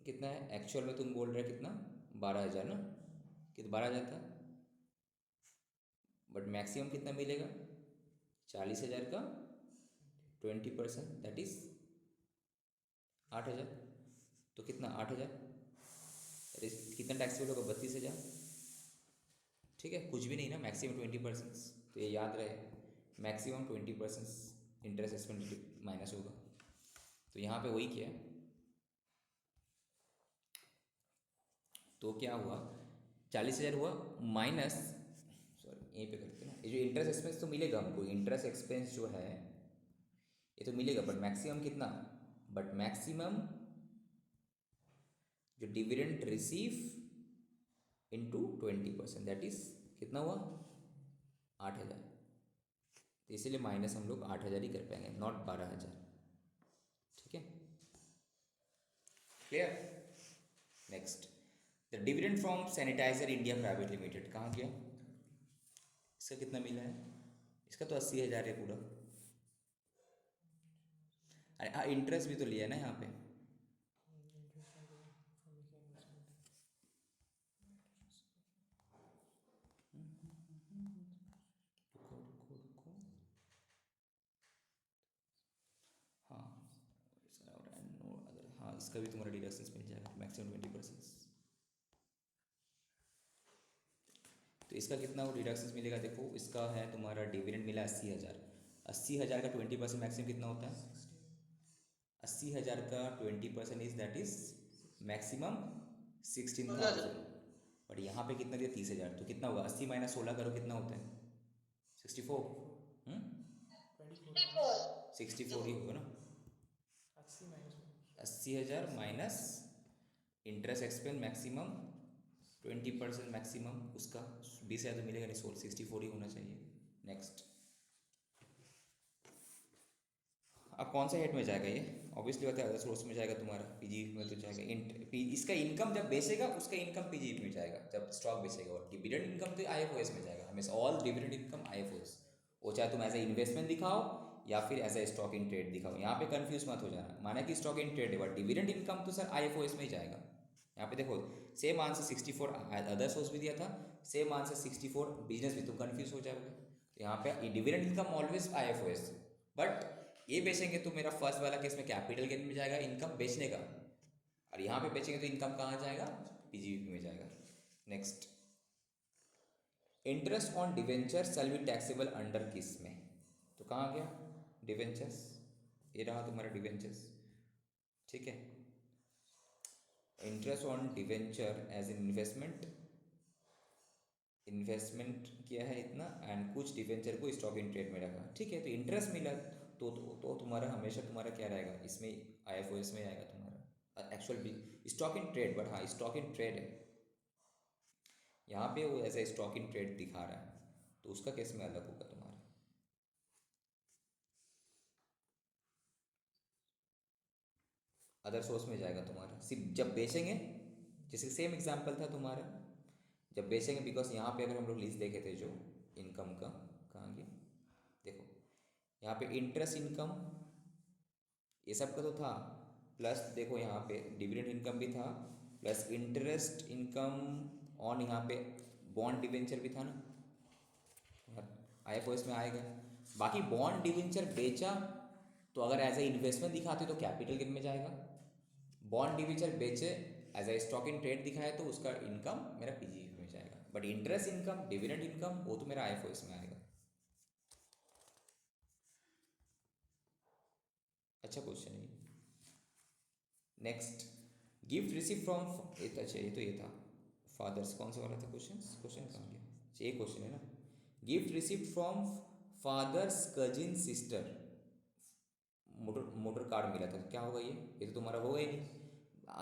कितना है, एक्चुअल में तुम बोल रहे कितना, 12,000 ना, कितना 12,000 था, बट मैक्सिमम कितना मिलेगा, 40,000 का 20%, दैट इज 8,000, तो कितना 8,000, कितना टैक्सेबल होगा, 32,000, ठीक है, कुछ भी नहीं ना, मैक्सिमम 20%, तो ये याद रहे, मैक्सिमम 20% इंटरेस्ट एक्सपेंस माइनस होगा, तो यहाँ पे वही किया है, तो क्या हुआ, 40,000 हुआ माइनस, सॉरी यहीं पे करते हैं ना, ये जो इंटरेस्ट एक्सपेंस तो मिलेगा हमको, इंटरेस्ट एक्सपेंस जो है ये तो मिलेगा, बट मैक्सिमम कितना, बट मैक्सिमम जो dividend receive into 20%, that is कितना हुआ, 8,000, तो इसीलिए माइनस हम लोग 8,000 ही कर पाएंगे, नॉट 12,000, ठीक है, clear. Next, the dividend from sanitiser India private limited कहाँ गया, इसका कितना मिला है, इसका तो 80,000 है पूरा, अरे हाँ इंटरेस्ट भी तो लिया है ना यहाँ पे, रुको रुको रुको, हाँ इसका भी तुम्हारा डिडक्शंस मिल जाएगा मैक्सिमम 20%। तो इसका कितना वो डिडक्शंस मिलेगा, देखो इसका है तुम्हारा डिविडेंड मिला 80,000। 80,000 का 20% मैक्सिमम कितना होता है? 80,000 का 20% is that is maximum 16,000। 16,000। But यहाँ पे कितना दिया 30,000, तो कितना होगा 80 माइनस 16 करो कितना होता है 64। 64 ही होगा ना। 80,000 minus interest expense maximum 20% maximum उसका 20,000 तो मिलेगा नहीं, 64 ही होना चाहिए। नेक्स्ट, अब कौन सा हेड में जाएगा ये? ऑब्वियसली होता है अदर सोर्स में जाएगा तुम्हारा, पीजी में तो जाएगा। इसका इनकम जब बेचेगा उसका इनकम पीजी में जाएगा जब स्टॉक बेचेगा, और डिविडेंड इनकम तो आईएफओएस में जाएगा हमेशा। ऑल डिविडेंड इनकम आईएफओएस, वो चाहे तुम एज ए इन्वेस्टमेंट दिखाओ या फिर as a stock in trade दिखाओ, यहाँ पे कंफ्यूज मत हो जाना। माना कि स्टॉक इन ट्रेड है बट डिविडेंड इनकम तो सर आईएफओएस में ही जाएगा। यहाँ पे देखो सेम आंसर 64 अदर सोर्स भी दिया था, सेम आंसर 64 बिजनेस भी, तुम कंफ्यूज हो जाओगे। तो यहाँ पे dividend income always IFOS, but ये बेचेंगे तो मेरा फर्स्ट वाला केस में कैपिटल गेन में जाएगा इनकम बेचने का, और यहाँ पे बेचेंगे तो इनकम कहाँ जाएगा? पीजीबीपी में जाएगा। Next, interest on debenture shall be taxable under किस में? तो कहाँ गया डिवेंचर्स, ये रहा तुम्हारा डिवेंचर्स, ठीक है। Interest on debenture as an investment किया है इतना, एंड कुछ डिवेंचर को स्टॉक इन ट्रेड में रखा, ठीक है। तो इंटरेस्ट मिला तो तुम्हारा हमेशा तुम्हारा क्या रहेगा इसमें, आईएफओएस में आएगा तुम्हारा एक्चुअल भी स्टॉक इन ट्रेड, बट हाँ स्टॉक इन ट्रेड है यहाँ पे, वो ऐसा स्टॉक इन ट्रेड दिखा रहा है तो उसका केस में अलग होगा तुम्हारा। अदर सोर्स में जाएगा तुम्हारा सिर्फ जब बेचेंगे, जैसे सेम एग्जांपल था तुम्हारा जब बेचेंगे, बिकॉज यहाँ पे अगर हम लोग लिस्ट देखे थे जो इनकम का, कहाँ गया देखो यहाँ पे इंटरेस्ट इनकम ये सब का तो था, प्लस देखो यहाँ पे डिविडेंड इनकम भी था, प्लस इंटरेस्ट इनकम ऑन यहाँ पे बॉन्ड डिवेंचर भी था ना, आईएफओएस में आएगा। बाकी बॉन्ड डिवेंचर बेचा तो अगर एज ए इन्वेस्टमेंट दिखाते तो कैपिटल गेन में जाएगा, बॉन्ड डिवेंचर बेचे as a stock in trade दिखाए तो उसका इनकम मेरा पीजी में जाएगा, but interest income dividend income वो तो मेरा आईएफओएस में आएगा। अच्छा क्वेश्चन है। नेक्स्ट, गिफ्ट रिसीव फ्रॉम, अच्छा ये तो ये था फादर्स, कौन सा वाला था क्वेश्चन कहाँ गया? अच्छा ये क्वेश्चन है ना, gift receive from father's cousin sister, motor car मिला था, तो क्या होगा ये तो तुम्हारा होगा ही नहीं।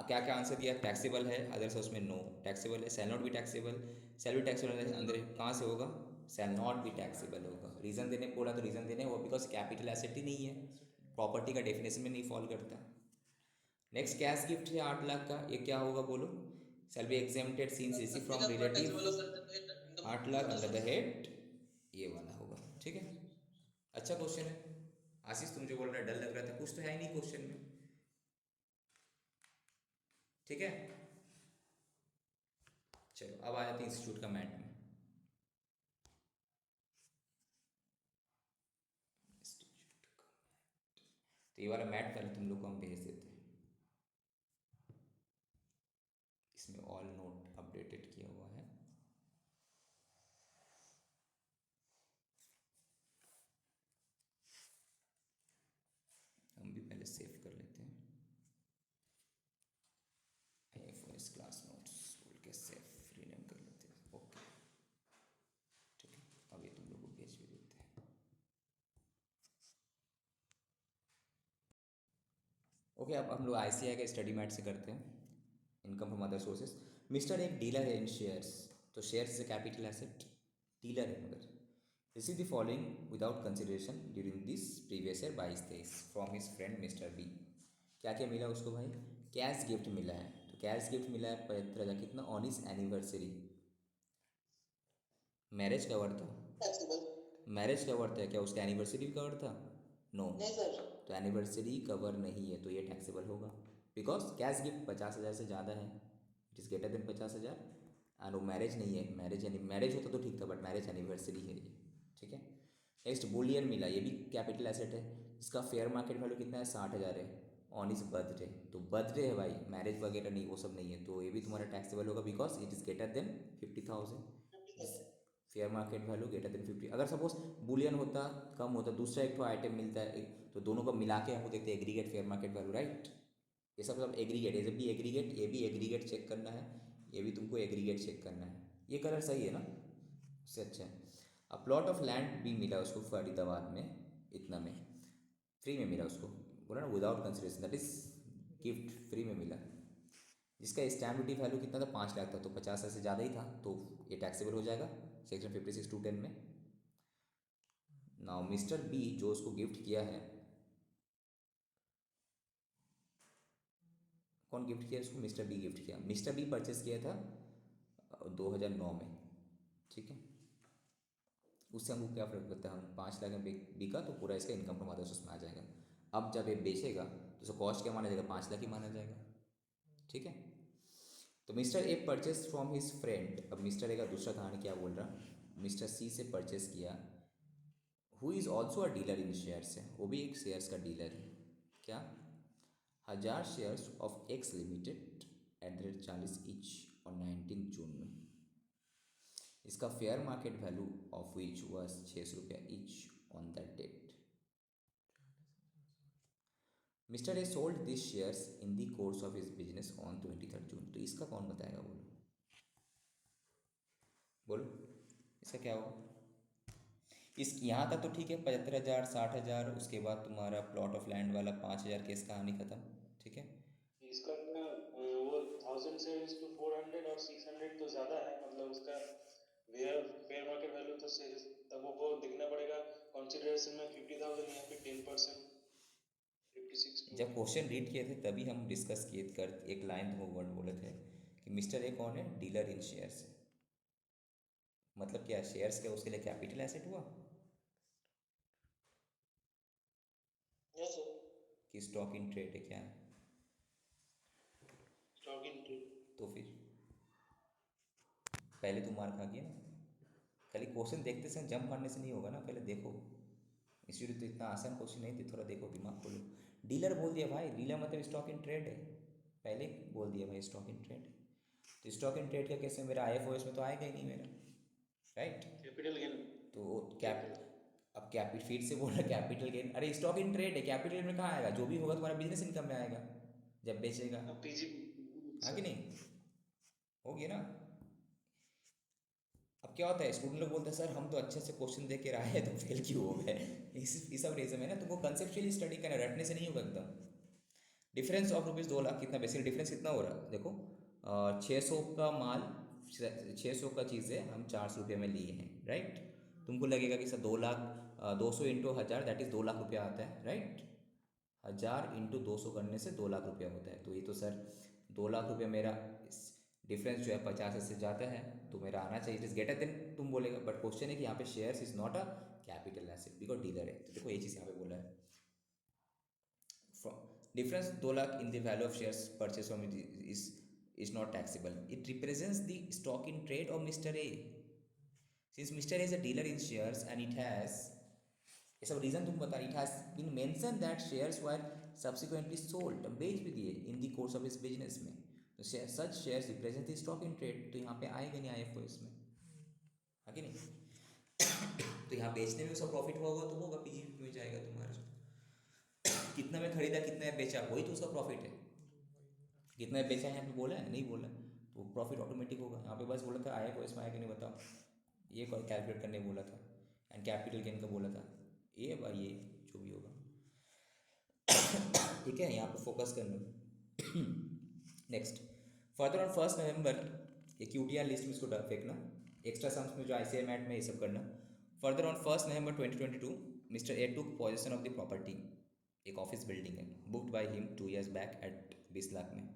क्या क्या आंसर दिया, टैक्सेबल है, अदर सोर्स में नो टैक्सेबल है, shall not be taxable, shall be taxable अंदर कहाँ से होगा, सेल नॉट बी टैक्सेबल होगा। रीज़न देने बोला तो रीज़न देने वो बिकॉज कैपिटल एसेट ही नहीं है, प्रॉपर्टी का डेफिनेशन में नहीं फॉल करता। नेक्स्ट, कैश गिफ्ट है 8 लाख का, ये क्या होगा बोलो, shall be exempted since receive from relative, 8 lakh under the head, ये वाला होगा, ठीक है। अच्छा क्वेश्चन है। आशीष तुम जो बोल रहे डर लग रहा था, कुछ तो है ही नहीं क्वेश्चन में, ठीक है। चलो अब आ जाते हैं इंस्टीट्यूट का मैट में। तो ये वाला मैट पहले तुम लोग को हम भेज देते हैं, इसमें ऑल नोट अपडेटेड किया हुआ है। हम भी पहले सेव कर लेते हैं, आईएफओएस क्लास नोट्स बोल के सेव रीनेम कर लेते हैं, ओके ठीक है। अब ये तुम लोग को भेज भी देते हैं। ओके, अब हम लोग आईसीआई का स्टडी मैट से करते हैं, income from other sources. Mister एक डीलर है इन शेयर्स, तो shares is a capital asset, dealer है मगर, receive the following without consideration during this previous year 22-23 from his friend mister B. क्या क्या मिला उसको भाई, कैश गिफ्ट मिला है, तो कैश गिफ्ट मिला है 75,000, कितना on his anniversary. Marriage cover था, टैक्सेबल मैरिज कवर था क्या, उसका एनिवर्सरी कवर था, नो नहीं सर। तो एनिवर्सरी कवर नहीं है, तो ये टैक्सेबल होगा बिकॉज कैश गिफ्ट 50,000 से ज़्यादा है, it is greater than 50,000, and वो मैरिज नहीं है, मैरिज होता तो ठीक था बट मैरिज एनिवर्सरी है ये, ठीक है। नेक्स्ट, बुलियन मिला, ये भी कैपिटल एसेट है, इसका फेयर मार्केट वैल्यू कितना है 60,000 है, ऑन इज बर्थडे, तो बर्थडे है भाई, मैरिज वगैरह नहीं, वो सब नहीं है, तो ये भी तुम्हारा टैक्सेबल होगा because it is greater than 50,000। जिस fair market value greater than 50, अगर सपोज बुलियन होता, कम होता, दूसरा एक तो आइटम मिलता है तो दोनों को मिला के हमको देखते हैं aggregate fair market value, right. ये सब एग्रीगेट, ये जब भी एग्रीगेट, ये भी एग्रीगेट चेक करना है, ये भी तुमको एग्रीगेट चेक करना है। ये कलर सही है ना, उससे अच्छा है। अब प्लॉट ऑफ लैंड भी मिला उसको फरीदाबाद में, इतना में, फ्री में मिला उसको, बोला ना without consideration, that is gift, free में मिला। जिसका स्टैम्प ड्यूटी वैल्यू कितना था, 5 लाख था, तो 50 से ज़्यादा ही था, तो ये टैक्सेबल हो जाएगा सेक्शन 56(2)(10) में। नाउ मिस्टर बी जो उसको गिफ्ट किया है, कौन गिफ्ट किया उसको, मिस्टर बी गिफ्ट किया। मिस्टर बी परचेस किया था 2009 में, ठीक है। उससे हमको क्या फ़र्क पड़ता है, हम 5 लाख में बिका तो पूरा इसका इनकम फ्रॉम अदर्स उसमें आ जाएगा। अब जब ये बेचेगा तो उसका कॉस्ट क्या माना जाएगा, 5 लाख ही माना जाएगा, ठीक है। तो mister A purchase from his friend, अब मिस्टर ए का दूसरा कहानी क्या बोल रहा, मिस्टर सी से परचेस किया, who is also a dealer in shares है, वो भी एक शेयर्स का डीलर है, क्या, 1000 shares of X limited at the rate 40 each और 19 जून में। इसका fair market value of which was 600 रुपया each on that date. Mister A sold this shares in the course of his business on 23 June. तो इसका कौन बताएगा, बोलो बोलो, इसका क्या होगा। इस यहाँ तक तो ठीक है, 75,000, 60,000, उसके बाद तुम्हारा प्लॉट ऑफ लैंड वाला 5,000, केस कहानी खत्म, ठीक है। इसका क्या वो 1,000 से 400 और 600 तो ज्यादा है, मतलब उसका फेयर फेयर मार्केट वैल्यू तो से तब वो देखना पड़ेगा कंसिडरेशन में 50,000 या फिर 10%, 56 टू। जब क्वेश्चन रीड किए थे तभी हम डिस्कस किए कर, एक लाइन तुमको वर्ड बोले थे कि मिस्टर ए कौन है, डीलर इन शेयर्स है। मतलब क्या, शेयर्स क्या उसके लिए कैपिटल एसेट हुआ यस सर। कि स्टॉक इन ट्रेड है, क्या है। Stock in trade. तो फिर पहले तुम मार खा गया ना, खाली क्वेश्चन देखते समय जंप मारने से नहीं होगा ना, पहले देखो। इसलिए तो इतना आसान क्वेश्चन नहीं थे, थोड़ा देखो, दिमाग खोलो। डीलर बोल दिया भाई, डीलर मतलब स्टॉक इन ट्रेड है, पहले बोल दिया भाई स्टॉक इन ट्रेड। तो स्टॉक इन ट्रेड का केस में मेरा IFOS में तो आएगा ही नहीं मेरा, राइट। Capital gain. तो कैप, कैपिटल अब कैपिटल फिर से बोल रहा कैपिटल गेन, अरे स्टॉक इन ट्रेड है, कैपिटल में कहाँ आएगा, जो भी होगा तुम्हारा बिजनेस इनकम में आएगा जब बेचेगा, अब पीजी। हाँ कि नहीं, हो गया ना। अब क्या होता है, स्टूडेंट लोग बोलते हैं सर हम तो अच्छे से क्वेश्चन दे के आए हैं तो फेल क्यों हो गए। इस सब रीज़न है ना, तुमको कंसेप्चुअली स्टडी करना, रटने से नहीं होगा एकदम। डिफरेंस ऑफ ₹2 लाख कितना, बेसिक डिफरेंस कितना हो रहा है देखो, 600 का माल, 600 का चीज़ें हम 400 रुपये में लिए हैं, राइट। तुमको लगेगा कि sir 2 lakh, 200 into 1000 that is 2 lakh रुपया आता है, राइट। 1000 इंटू 200 करने से 2 लाख रुपया होता है, तो ये तो सर 2 लाख रुपया मेरा डिफरेंस जो है 50 से ज़्यादा है, तो मेरा आना चाहिए, इट इज़ ग्रेटर देन तुम बोलेगा। बट क्वेश्चन है कि यहाँ पे shares is not a capital asset because dealer है, तो देखो ये चीज़ यहाँ पे बोला है, difference 2 lakh in the value of shares purchased from it is not taxable. It represents the stock in trade of Mr. A. Since Mr. A is a dealer in shares and it has, ये सब रीजन तुम बता, it has been mentioned that shares were subsequently sold, बेच भी दिए in the course of his business में, तो such shares represent the stock in trade, तो यहाँ पे आएगा नहीं IFOS में, है कि नहीं। तो यहाँ बेचने में उसका प्रॉफिट हुआ होगा तो होगा, PG में जाएगा तुम्हारा, कितना में खरीदा कितना में बेचा वही तो उसका प्रॉफिट है। कितना में बेचा यहाँ पे बोला है, नहीं बोला, तो प्रॉफिट ऑटोमेटिक होगा। यहाँ पे बस बोला था आया को इसमें आया कि नहीं बताओ, ये कैलकुलेट करने बोला था, एंड कैपिटल गेन का बोला था, ये भाई ये जो भी होगा, ठीक है, यहाँ पे फोकस करना। नेक्स्ट, फर्दर ऑन 1 नवंबर, ये QTR लिस्ट में इसको फेंकना, एक्स्ट्रा सम्स में जो ICI मैट में ये सब करना। Further on 1 November 2022 Mister A took possession of the property, एक ऑफिस बिल्डिंग है, booked by him 2 years back at 20 lakh में।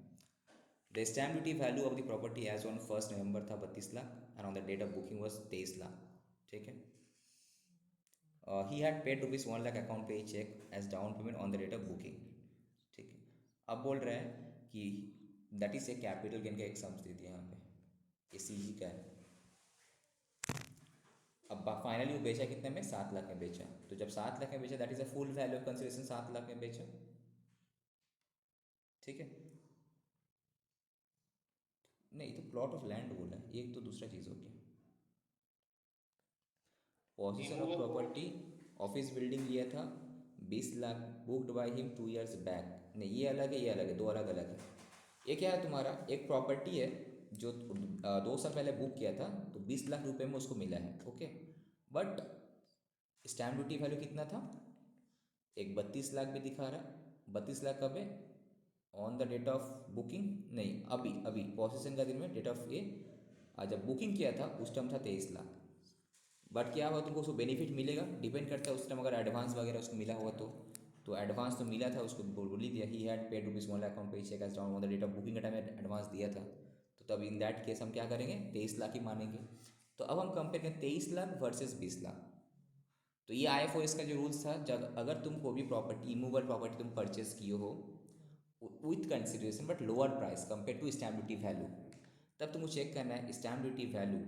The stamp duty value of the property as on 1 November था 32 lakh and on the date of booking was 23 lakh, ठीक है। He had paid ₹1 lakh account पे cheque as down payment on the date of booking, ठीक है। अब बोल रहा है कि that is a capital gain का एक सम्स दे दिया यहाँ पे, ये CG का है। अब फाइनली वो बेचा कितने में, 7 लाख में बेचा, तो जब 7 लाख में बेचा that is a full value of consideration, 7 lakh में बेचा, ठीक है, नहीं तो प्लॉट ऑफ लैंड बोला है, एक तो दूसरा चीज़ हो गया। Position of removal property, office building लिया था 20 lakh, booked by him 2 years back. नहीं ये अलग है, ये अलग है, दो अलग अलग है। ये क्या है तुम्हारा, एक प्रॉपर्टी है जो 2 साल पहले बुक किया था, तो 20 लाख रुपए में उसको मिला है, okay. But stamp duty value कितना था, एक 32 लाख भी दिखा रहा। 32 लाख कब है, on the date of booking, नहीं अभी अभी पोजीशन का दिन में, डेट ऑफ ये जब बुकिंग किया था उस टाइम था 23 लाख। बट क्या हुआ, तुमको उसको बेनिफिट मिलेगा, डिपेंड करता है उस टाइम अगर एडवांस वगैरह उसको मिला होगा तो एडवांस तो मिला था उसको, बोल ही दिया he had paid ₹1 lakh account पे cheque as down on the date of booking के टाइम में एडवांस दिया था, तो तब इन दैट केस हम क्या करेंगे, 23 लाख ही मानेंगे। तो अब हम कंपेयर करें 23 लाख वर्सेस 20 लाख। तो ये IFOS का जो रूल्स था, जब अगर तुम कोई भी प्रॉपर्टी, इमूवेबल प्रॉपर्टी तुम परचेस किए हो with consideration but lower price compare to stamp duty value, तब तुमको चेक करना है स्टैम्प ड्यूटी वैल्यू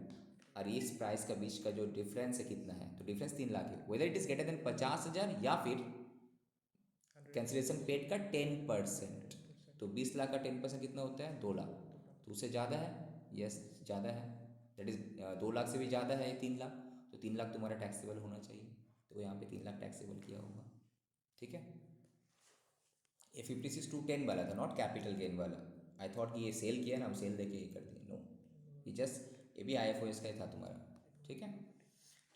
और इस प्राइस का बीच का जो डिफरेंस है कितना है, तो डिफरेंस 3 लाख है, whether it is greater than 50,000 या फिर कैंसिलेशन पेड का 10%। तो 20 लाख का 10% कितना होता है, 2 लाख। तो उससे ज़्यादा है, यस ज़्यादा है, दैट इज 2 लाख से भी ज़्यादा है 3 लाख, तो 3 लाख तुम्हारा टैक्सेबल होना चाहिए, तो यहाँ पे 3 लाख टैक्सेबल किया होगा, ठीक है। ये 56 to 10 वाला था, नॉट कैपिटल गेन वाला। आई थॉट कि ये सेल किया ना, हम सेल देके ये कर दिए, नो, ये जस्ट ये भी IFOS का ही था तुम्हारा, ठीक है।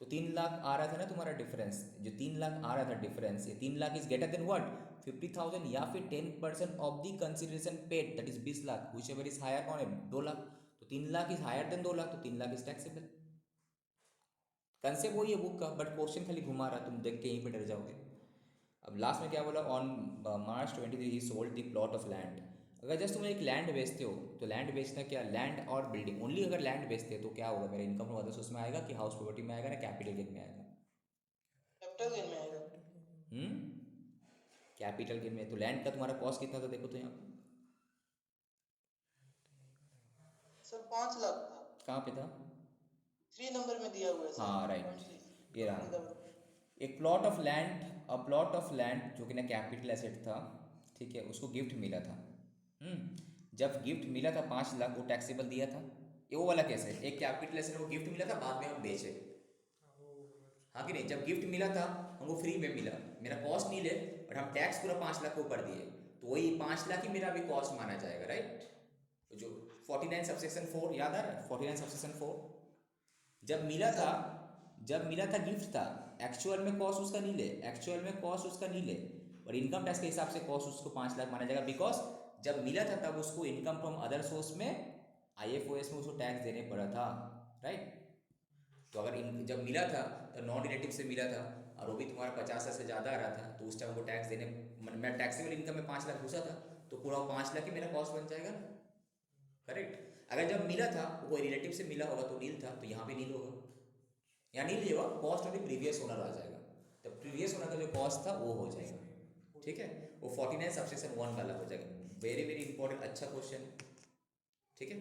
तो 3 लाख आ रहा था ना तुम्हारा डिफरेंस, जो 3 लाख आ रहा था डिफरेंस, ये 3 lakh is greater than what, 50,000 या फिर 10% of the consideration paid, that is 20 lakh, which ever is higher कौन है, 2 लाख। तो 3 lakh is higher than 2 lakh, तो 3 लाख इज टैक्सेबल। कंसेप्ट वही है बुक का, बट क्वेश्चन खाली घुमा रहा, तुम देख के यहीं पे डर जाओगे। अब लास्ट में क्या बोला, on March 23 he sold the plot of land. अगर जस्ट तुम एक लैंड बेचते हो, तो लैंड बेचना क्या, लैंड और बिल्डिंग ओनली, अगर लैंड बेचते हो तो क्या होगा, मेरा इनकम फ्रॉम अदर्स उसमें आएगा कि हाउस प्रॉपर्टी में आएगा ना कैपिटल गेन में आएगा, कैपिटल गेन में आएगा। कैपिटल गेन में। तो लैंड का तुम्हारा कॉस्ट कितना था, देखो तो यहाँ पे सर 5 लाख था, कहाँ पे था, 3 नंबर में दिया हुआ है सर। हाँ पॉइंट राइट, 3 ये कंपनी का। रहा एक plot of land, plot of land जो कि ना कैपिटल एसेट था, ठीक है, उसको गिफ्ट मिला था। जब गिफ्ट मिला था 5 लाख, वो टैक्सेबल दिया था। ये वो वाला केस है, एक कैपिटल एसेट को गिफ्ट मिला था, बाद में हम बेचे, हाँ कि नहीं, जब गिफ्ट मिला था हमको फ्री में मिला, मेरा कॉस्ट नहीं ले, और हम टैक्स पूरा 5 लाख के ऊपर दिए, तो वही 5 लाख ही मेरा भी कॉस्ट माना जाएगा, राइट। तो जो 49 सबसेक्शन 4 याद आ रहा है, 49 सबसेक्शन 4 जब मिला था, जब मिला था गिफ्ट था, एक्चुअल में कॉस्ट उसका नहीं ले, एक्चुअल में कॉस्ट उसका नहीं ले, और इनकम टैक्स के हिसाब से कॉस्ट उसको 5 लाख माना जाएगा, बिकॉज जब मिला था तब उसको इनकम फ्रॉम अदर सोर्स में IFOS में उसको टैक्स देने पड़ा था, राइट। तो अगर जब मिला था तो नॉन रिलेटिव से मिला था, और वो भी तुम्हारा 50 से ज़्यादा आ रहा था, तो उस टाइम वो टैक्स देने, मैं टैक्सेबल इनकम में 5 लाख घुसा था, तो पूरा 5 लाख ही मेरा कॉस्ट बन जाएगा ना, करेक्ट। अगर जब मिला था वो कोई रिलेटिव से मिला होगा तो नील था, तो यहाँ भी नील होगा, यहाँ नील होगा, कॉस्ट ऑफ प्रीवियस ओनर आ जाएगा, तो प्रीवियस ओनर का जो कॉस्ट था वो हो जाएगा, ठीक है, वो 49 सबसेक्शन 1 वाला हो जाएगा। वेरी वेरी इंपॉर्टेंट, अच्छा क्वेश्चन, ठीक है।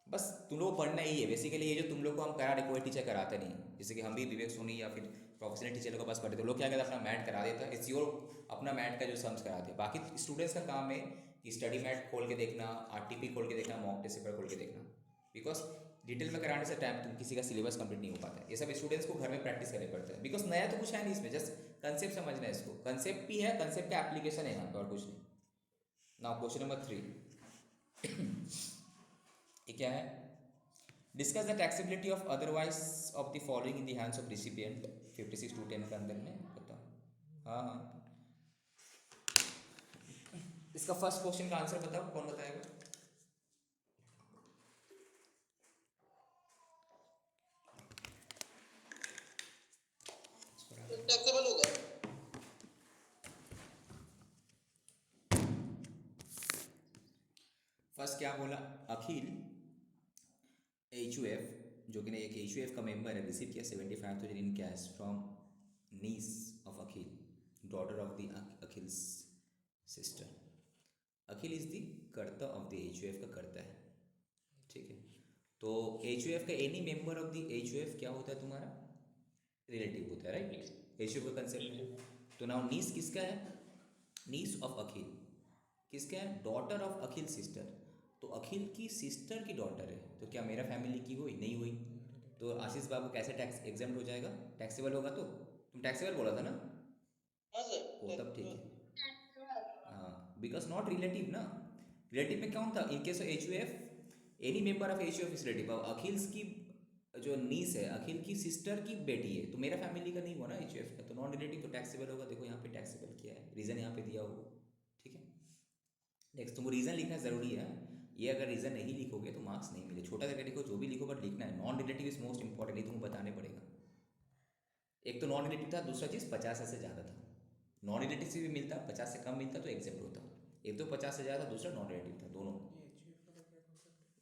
बस तुम लोग को पढ़ना ही है बेसिकली, ये जो तुम लोग को हम करा रहे कोई टीचर कराते नहीं, जैसे कि हम भी विवेक सोनी या फिर प्रोफेशनल टीचर लोग के पास पढ़ते, तो लोग क्या कहते हैं अपना मैट करा देता है, इट्स योर अपना मैट का जो सम्स कराते हैं, बाकी स्टूडेंट्स का काम है कि स्टडी मैट खोल के देखना, RTP खोल के देखना, मॉक टेस्ट पेपर खोल के देखना, बिकॉज डिटेल में कराने से टाइम तुम किसी का सिलेबस कंप्लीट नहीं हो पाता है, ये सब स्टूडेंट्स को घर में प्रैक्टिस करने पड़ता है, बिकॉज नया तो कुछ है नहीं इसमें, जस्ट कंसेप्ट समझना है, इसको कंसेप्ट भी है, कंसेप्ट का एप्लीकेशन है यहाँ पे और कुछ नहीं। नाउ क्वेश्चन नंबर 3 ये क्या है, discuss the taxability of otherwise of the following in the hands of recipient, 56 to 10 के अंदर में बताओ। हाँ हाँ, इसका फर्स्ट क्वेश्चन का आंसर बताओ, कौन बताएगा। टैक्सेबल होगा। फर्स्ट क्या बोला, अखिल HUF, जो कि ना एक HUF का मेंबर है, रिसीव किया 75,000 in cash from niece of Akhil, daughter of the Akhil's sister. Akhil is the karta of the HUF का कर्ता है, ठीक है। तो HUF का any member of the HUF क्या होता है तुम्हारा, रिलेटिव होता है, राइट। HUF का कंसेप्ट है, तो नाउ नीस किसका है, नीस ऑफ अखिल, इसका है डॉटर ऑफ अखिल सिस्टर, तो अखिल की सिस्टर की डॉटर है, तो क्या मेरा फैमिली की हुई? नहीं हुई। तो आशीष बाबू कैसे टैक्स एग्जाम्प्ट हो जाएगा? टैक्सेबल होगा। तो तुम टैक्सेबल बोला था ना? हाँ सर, ओ तब ठीक टैक्सेबल। है। हाँ, बिकॉज नॉट रिलेटिव ना। रिलेटिव में कौन था? इन case of H U F any member of H U F is relative. अब अखिल की जो नीस है, अखिल की सिस्टर की बेटी है, तो मेरा फैमिली का नहीं हुआ ना एच यू एफ का, तो नॉन रिलेटिव तो टैक्सेबल होगा। देखो यहाँ पे टैक्सेबल किया है, रीज़न यहाँ पे दिया हुआ। ठीक है, नेक्स्ट तुमको रीज़न लिखना ज़रूरी है। ये अगर रीज़न नहीं लिखोगे तो मार्क्स नहीं मिले। छोटा करके लिखो, जो भी लिखो, बट लिखना है। Non relative is most important, ये तुमको बताने पड़ेगा। एक तो नॉन रिलेटिव था, दूसरा चीज़ 50 से ज़्यादा था। नॉन रिलेटिव से भी मिलता, 50 से कम मिलता तो एग्जेप्ट होता। एक तो 50 से ज़्यादा था, दूसरा नॉन रिलेटिव था, दोनों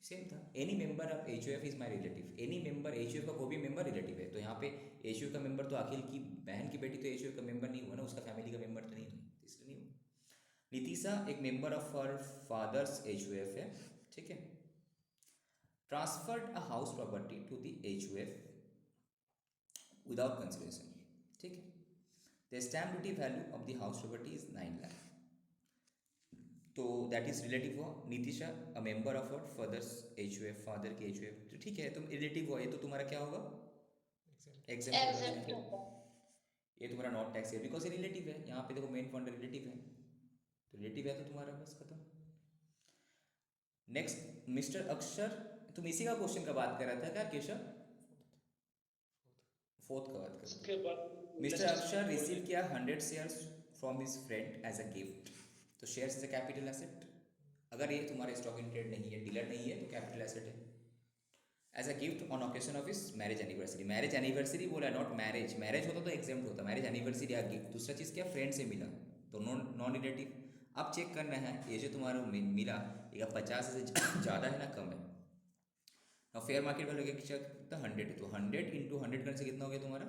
सेम था। Any member of H U F is my relative. Any member, H U F का कोई भी मेंबर रिलेटिव है। तो यहाँ पे एच यू एफ का मेंबर तो अखिल की बहन की बेटी, तो एच यू एफ का मेंबर नहीं हुआ ना, उसका फैमिली का मेंबर तो नहीं हुआ, इसलिए नहीं हुआ। नितिशा एक member of her father's H U F है। ठीक है, transferred a house property to the H U F without consideration. ठीक है, the stamp duty value of the house property is 9 lakh, तो दैट इज रिलेटिव हुआ। Nitisha a member of what father's H U F, father के एच यू एफ, तो ठीक है, तुम रिलेटिव हुआ, ये तो तुम्हारा क्या होगा? एग्जाम्पट होगा। एग्जैक्ट होगा। ये तुम्हारा नॉट टैक्स है, बिकॉज ये रिलेटिव है। यहाँ पे देखो मेन फंड रिलेटिव है, तो रिलेटिव है तो तुम्हारा बस खत्म। नेक्स्ट मिस्टर अक्षर, तुम इसी का क्वेश्चन का बात कर रहा था क्या केशव? फोर्थ का बात कर रहा उसके था। बाद मिस्टर नेक्स्ट अक्षर रिसीव किया 100 shares from his friend as a gift, तो shares is a capital asset. अगर ये तुम्हारा स्टॉक इन ट्रेड नहीं है, डीलर नहीं है, तो कैपिटल एसेट है। As a gift on occasion of his marriage anniversary. Marriage anniversary बोला, नॉट मैरिज। मैरिज होता तो एग्जाम्प्ट होता, मैरिज एनिवर्सरी या गिफ्ट। दूसरा चीज़ क्या? फ्रेंड से मिला, तो नॉन रिलेटिव। अब चेक करना है ये जो तुम्हारा मिला, ये 50 से ज़्यादा है ना कम है। और फेयर मार्केट वैल्यू क्या कितना? 100 है, तो 100 इंटू 100 करने से कितना हो गया तुम्हारा?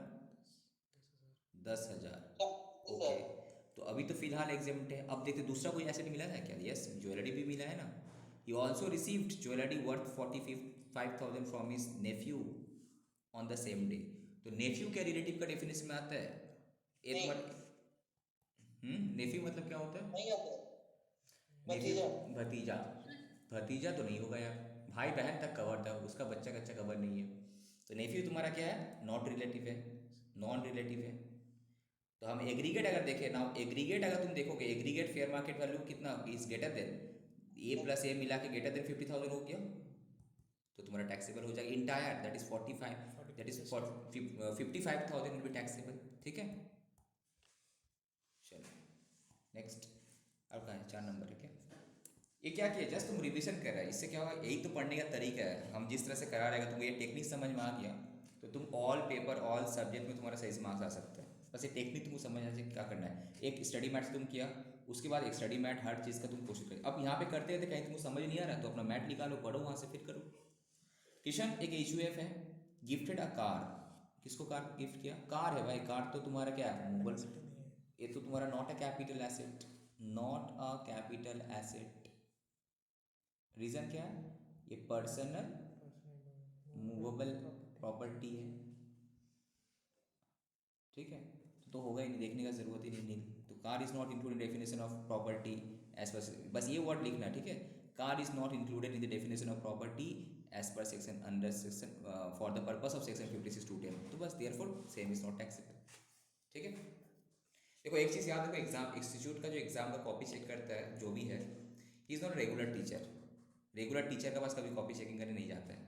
10,000। ओके, सर, तो अभी तो फिलहाल एग्जाम्प्ट है। अब देखते दूसरा कोई एसेट मिला था क्या? यस, ज्वेलरी भी मिला है ना। You also received jewellery worth 45,000 from his Neiphiu on the same day. तो नेफ्यू क्या रिलेटिव का डेफिनेशन में आता है? ये नहीं, तुम्हारा नेफ्यू मतलब क्या होता है? नहीं आता है। नेफ्यू भतीजा। भतीजा। भतीजा तो नहीं होगा यार, भाई बहन तक कवर था, उसका बच्चा कच्चा कवर नहीं है। तो नेफ्यू तुम्हारा क्या है? नॉट रिलेटिव है, नॉन रिलेटिव है। तो हम एग्रीगेट अगर देखें ना, एग्रीगेट अगर तुम देखोगे, एग्रीगेट फेयर मार्केट वैल्यू कितना is greater than A plus A मिला के ग्रेटर देन 50,000 हो गया, तो तुम्हारा टैक्सेबल हो जाएगा entire, that is 45, that is 55,000 will be taxable. ठीक है, चलो नेक्स्ट। अब कहाँ है? 4 नंबर है क्या? ये क्या किया? जस्ट तुम रिवीजन कर रहा है, इससे क्या होगा? यही तो पढ़ने का तरीका है। हम जिस तरह से करा रहेगा, तुमको ये टेक्निक समझ में आ गया तो तुम ऑल पेपर ऑल सब्जेक्ट में तुम्हारा सही से मार्क्स आ सकता है। बस ये टेक्निक तुमको समझ आ जाए क्या करना है। एक स्टडी मैट तुम किया, उसके बाद एक स्टडी मैट, हर चीज़ का तुम कोशिश करें। अब यहाँ पे करते रहते, कहीं तुमको समझ नहीं आ रहा तो अपना मैट निकालो, पढ़ो वहाँ से, फिर करो। किशन एक एच यू एफ है, गिफ्टेड अ कार। किसको कार गिफ्ट किया? कार है भाई, कार तो तुम्हारा क्या है? मोबाइल। ये तो तुम्हारा not a capital asset, not a capital asset. Reason क्या है? ये पर्सनल मूवेबल प्रॉपर्टी है। ठीक है, तो होगा ही नहीं, देखने का ज़रूरत ही नहीं। तो car is not included definition of property as per, बस ये वर्ड लिखना है। ठीक है, car is not included in the definition of property as per section under section for the purpose of section 56(2)10, तो बस therefore same is not taxable. ठीक है, देखो एक चीज़ याद रखो, एग्जाम इंस्टीट्यूट का जो एग्जाम का कॉपी चेक करता है जो भी है, he is not regular teacher. Regular teacher का पास कभी कॉपी चेकिंग करने नहीं जाता है।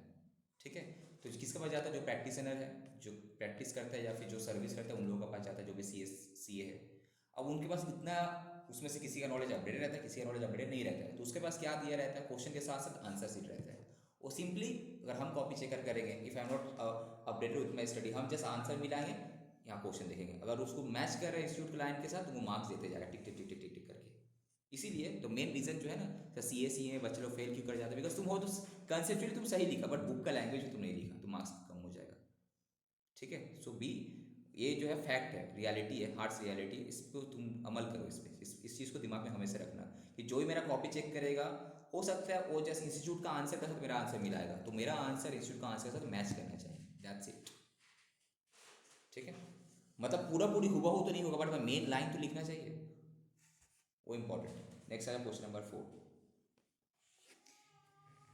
ठीक है, तो किसके पास जाता है? जो प्रैक्टिसनर है, जो प्रैक्टिस करता है या फिर जो सर्विस करता है, उन लोगों का पास जाता है, जो भी सी ए है। अब उनके पास इतना, उसमें से किसी का नॉलेज अपडेटेड रहता है, किसी का नॉलेज अपडेटेड नहीं रहता है, तो उसके पास क्या दिया रहता है? क्वेश्चन के साथ साथ आंसर सीट रहता है। वो सिंपली, अगर हम कॉपी चेकर करेंगे, if I am not updated with my study, हम जस्ट आंसर मिलाएंगे, यहाँ क्वेश्चन देखेंगे, अगर उसको मैच कर रहे हैं इंस्टीट्यूट के लाइन के साथ, तो वो मार्क्स देते जाएगा टिक टिक टिक टिक टिक टिक करके। इसीलिए तो मेन रीज़न जो है ना, सी ए में बच्चे लोग फेल क्यों कर जाते हैं? बिकॉज तुम हो तो कंसेप्चुअली तुम सही लिखा, बट बुक का लैंग्वेज तुम नहीं लिखा, तो मार्क्स कम हो जाएगा। ठीक है, सो बी, ये जो है फैक्ट है, रियलिटी है, हार्ड्स रियलिटी, इस पर तुम अमल करो। इस पर इस चीज़ को दिमाग में हमेशा रखना कि जो भी मेरा कॉपी चेक करेगा, हो सकता है वो जैसे इंस्टीट्यूट का आंसर के साथ मेरा आंसर मिलाएगा, तो मेरा आंसर इंस्टीट्यूट का आंसर के साथ मैच करना चाहिए, दैट्स इट। ठीक है, मतलब पूरा पूरी हुबहू तो नहीं होगा, बट मेन लाइन तो लिखना चाहिए, वो इम्पोर्टेंट है। नेक्स्ट आया क्वेश्चन नंबर 4।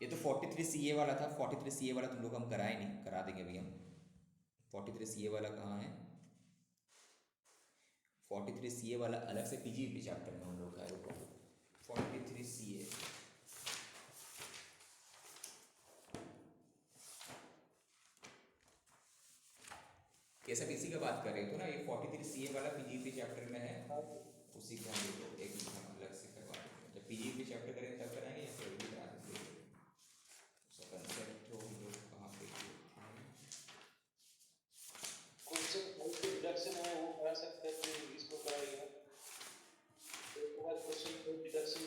ये तो 43 CA वाला था। 43 CA वाला तुम लोग हम कराए नहीं, करा देंगे अभी हम। 43 CA वाला कहाँ है? 43 CA वाला अलग से PGP चैप्टर में हम लोग का है। रुको, 43 CA ये सब इसी का बात कर रहे हो ना। ये 43 CA वाला PGP चैप्टर में है, उसी को हम लोग एक अलग से करवा देंगे। जब PGP चैप्टर करेंगे तब कराएंगे या फिर भी करा देंगे। उसका कंसेप्ट हो हम लोग कहाँ पे कॉन्सेप्ट डिडक्शन है वो करा सकते हैं, फिर इसको कराइएगा। एक बार क्वेश्चन डिडक्शन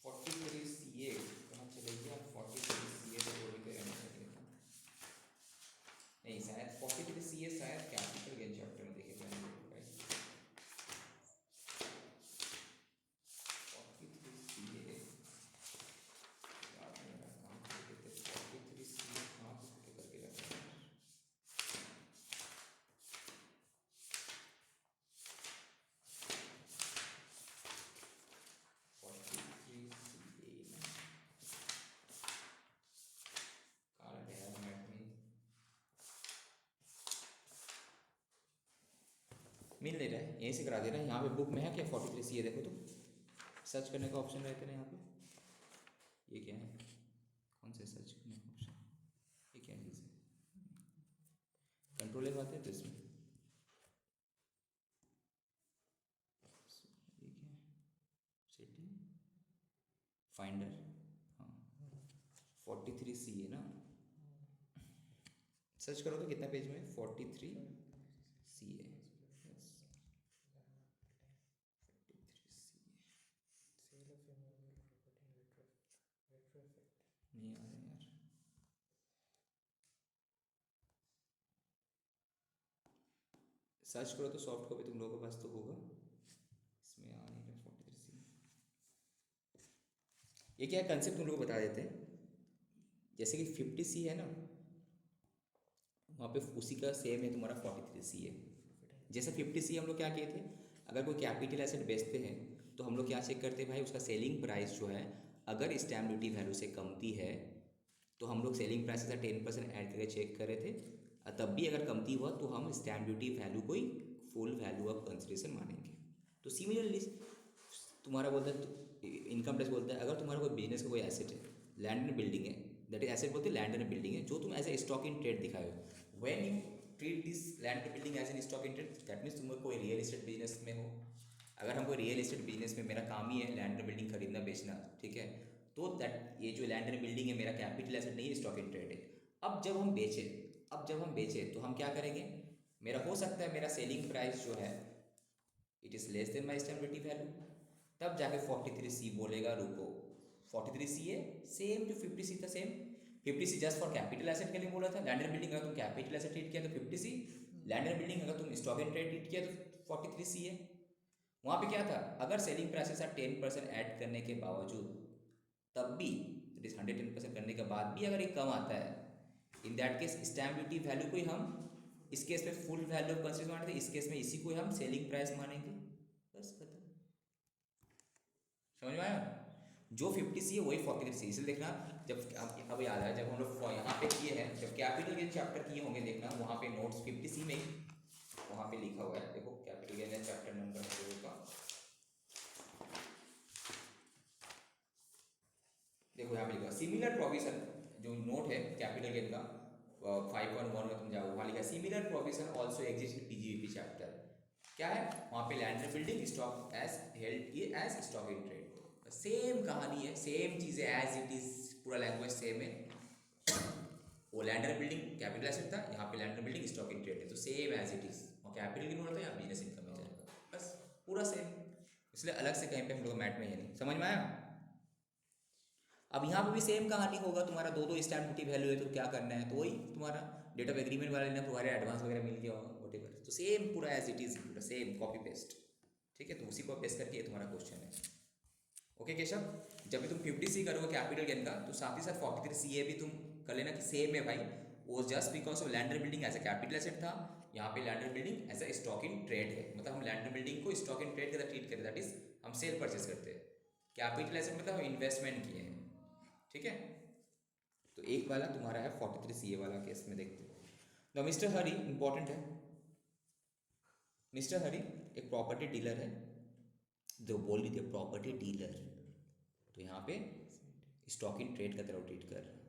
43 CA कहाँ चले गया? 43 CA तो वो भी करना चाहिए था। नहीं, शायद 43 CA शायद कैपिटल गेन चैप्टर में देखे थे हम लोग, राइट? 43 CA याद नहीं आ रहा कहाँ पे देखे थे। 43 CA कहाँ पे पुट करके रखा है? 43 CA कहाँ रखे हैं मैट में? मिल नहीं रहा है, यहीं से करा दे रहा है। यहाँ पे बुक में है क्या 43 CA? देखो तो सर्च करने का ऑप्शन रहते हैं यहाँ पे। ये क्या है? कौन से सर्च करने का ऑप्शन? ये क्या चीज़ है? कंट्रोल आते हैं तो इसमें ये क्या है? सेटिंग फाइंडर, हाँ 43 CA ना। सर्च करो तो कितना पेज में? 43 CA। नहीं आ रहे यार। सर्च करो तो सॉफ्ट कॉपी तुम लोगों के पास तो होगा, इसमें आ नहीं रहा 43 CA। ये क्या कंसेप्ट तुम लोग बता देते हैं। जैसे कि 50 CA है ना, वहाँ पे उसी का सेम है तुम्हारा 43 CA। जैसे 50 CA हम लोग क्या किए थे, अगर कोई कैपिटल एसेट बेचते हैं तो हम लोग क्या चेक करते हैं भाई, उसका सेलिंग प्राइस जो है अगर स्टैम्प ड्यूटी वैल्यू से कमती है तो हम लोग सेलिंग प्राइस का 10% ऐड करके चेक कर रहे थे। तब भी अगर कमती हुआ तो हम स्टैम्प ड्यूटी वैल्यू को ही फुल वैल्यू ऑफ कंसिडरेशन मानेंगे। तो सिमिलरली तुम्हारा बोलता है इनकम टैक्स बोलता है, अगर तुम्हारा कोई बिजनेस का कोई एसेट है, लैंड एंड बिल्डिंग है, दैट इज एसेट बोलते हैं लैंड एंड बिल्डिंग है, जो तुम as a stock in trade दिखाए हो, when you treat this land and building as an stock in trade, that means तुम कोई रियल एस्टेट बिजनेस में हो। अगर हम कोई रियल एस्टेट बिजनेस में, मेरा काम ही है लैंड एंड बिल्डिंग खरीदना बेचना, ठीक है, तो दैट ये जो लैंड एंड बिल्डिंग है मेरा कैपिटल एसेट नहीं है, स्टॉक इन ट्रेड है। अब जब हम बेचें तो हम क्या करेंगे, मेरा हो सकता है मेरा सेलिंग प्राइस जो है it is less than my stamp duty value, तब जाके 43 C बोलेगा रुको 43 C है सेम जो 50 C था same. 50 C just for capital asset के लिए बोला था। लैंड एंड बिल्डिंग अगर तुम कैपिटल एसेट ट्रीट किया तो 50 C, लैंड एंड बिल्डिंग अगर तुम स्टॉक इन ट्रेड ट्रीट किया तो 43 C है। वहाँ पे क्या था, अगर सेलिंग प्राइसेस का 10% ऐड करने के बावजूद तब भी इट इज़ 110% करने के बाद भी अगर ये कम आता है, इन that case stamp duty value को ही हम इस केस में फुल वैल्यू ऑफ कंसिडर मानते हैं, इस केस में इसी को हम सेलिंग प्राइस मानेंगे, बस खत्म। समझ में आया? जो 50 C है वही 43 C, इसलिए देखना जब अब याद आया जब हम लोग यहाँ पे किए हैं, जब कैपिटल गेन चैप्टर किए होंगे देखना वहाँ पे नोट्स 50 C में ही वहाँ पे लिखा हुआ है, देखो कैपिटल गेन चैप्टर नंबर हम लोगों का, देखो यहाँ पे लिखा सिमिलर प्रोविजन, जो नोट है कैपिटल गेन का 5.1 में तुम जाओ वहाँ लिखा similar provision also exist in PGBP chapter. क्या है वहाँ पे, land and building stock as held ये as stock in trade, same कहानी है, सेम चीज़ है, एज इट इज पूरा लैंग्वेज सेम है। वो land and building capital asset था, यहाँ पे land and building stock in trade है, तो सेम एज इट इज, और कैपिटल गेन हो रहा था यहाँ बिजनेस इनकम में जाएगा, बस पूरा सेम। इसलिए अलग से कहीं पे हम लोग मैट में है नहीं, समझ में आया? अब यहाँ पे भी सेम कहानी होगा, तुम्हारा दो स्टैम्प ड्यूटी वैल्यू है तो क्या करना है, तो वही तुम्हारा डेट ऑफ एग्रीमेंट वाले ने तुम्हारे एडवांस वगैरह मिल गया होगा वॉटेवर, तो सेम पूरा एज इट इज, पूरा सेम कॉपी पेस्ट, ठीक है। तो उसी को पेस्ट करके ये तुम्हारा क्वेश्चन है। ओके केशव, जब भी तुम 50 C करोगे कैपिटल गेन का तो साथ ही साथ 43 CA भी तुम कर लेना कि सेम है भाई, वो just because of land and building as a capital asset था, यहाँ पे land and building as a stock in trade है, मतलब हम लैंड एंड बिल्डिंग को स्टॉक इन ट्रेड के साथ ट्रीट करें, दैट इज हम सेल परचेज करते हैं। कैपिटल एसेट मतलब हम इन्वेस्टमेंट किए हैं, ठीक है। तो एक वाला तुम्हारा है 43 CA वाला केस में देखते हैं। द मिस्टर हरी इंपॉर्टेंट है। मिस्टर हरी एक प्रॉपर्टी डीलर है, जो बोल रही थी प्रॉपर्टी डीलर, तो यहाँ पे स्टॉक इन ट्रेड का तरह ट्रीट कर रहा है,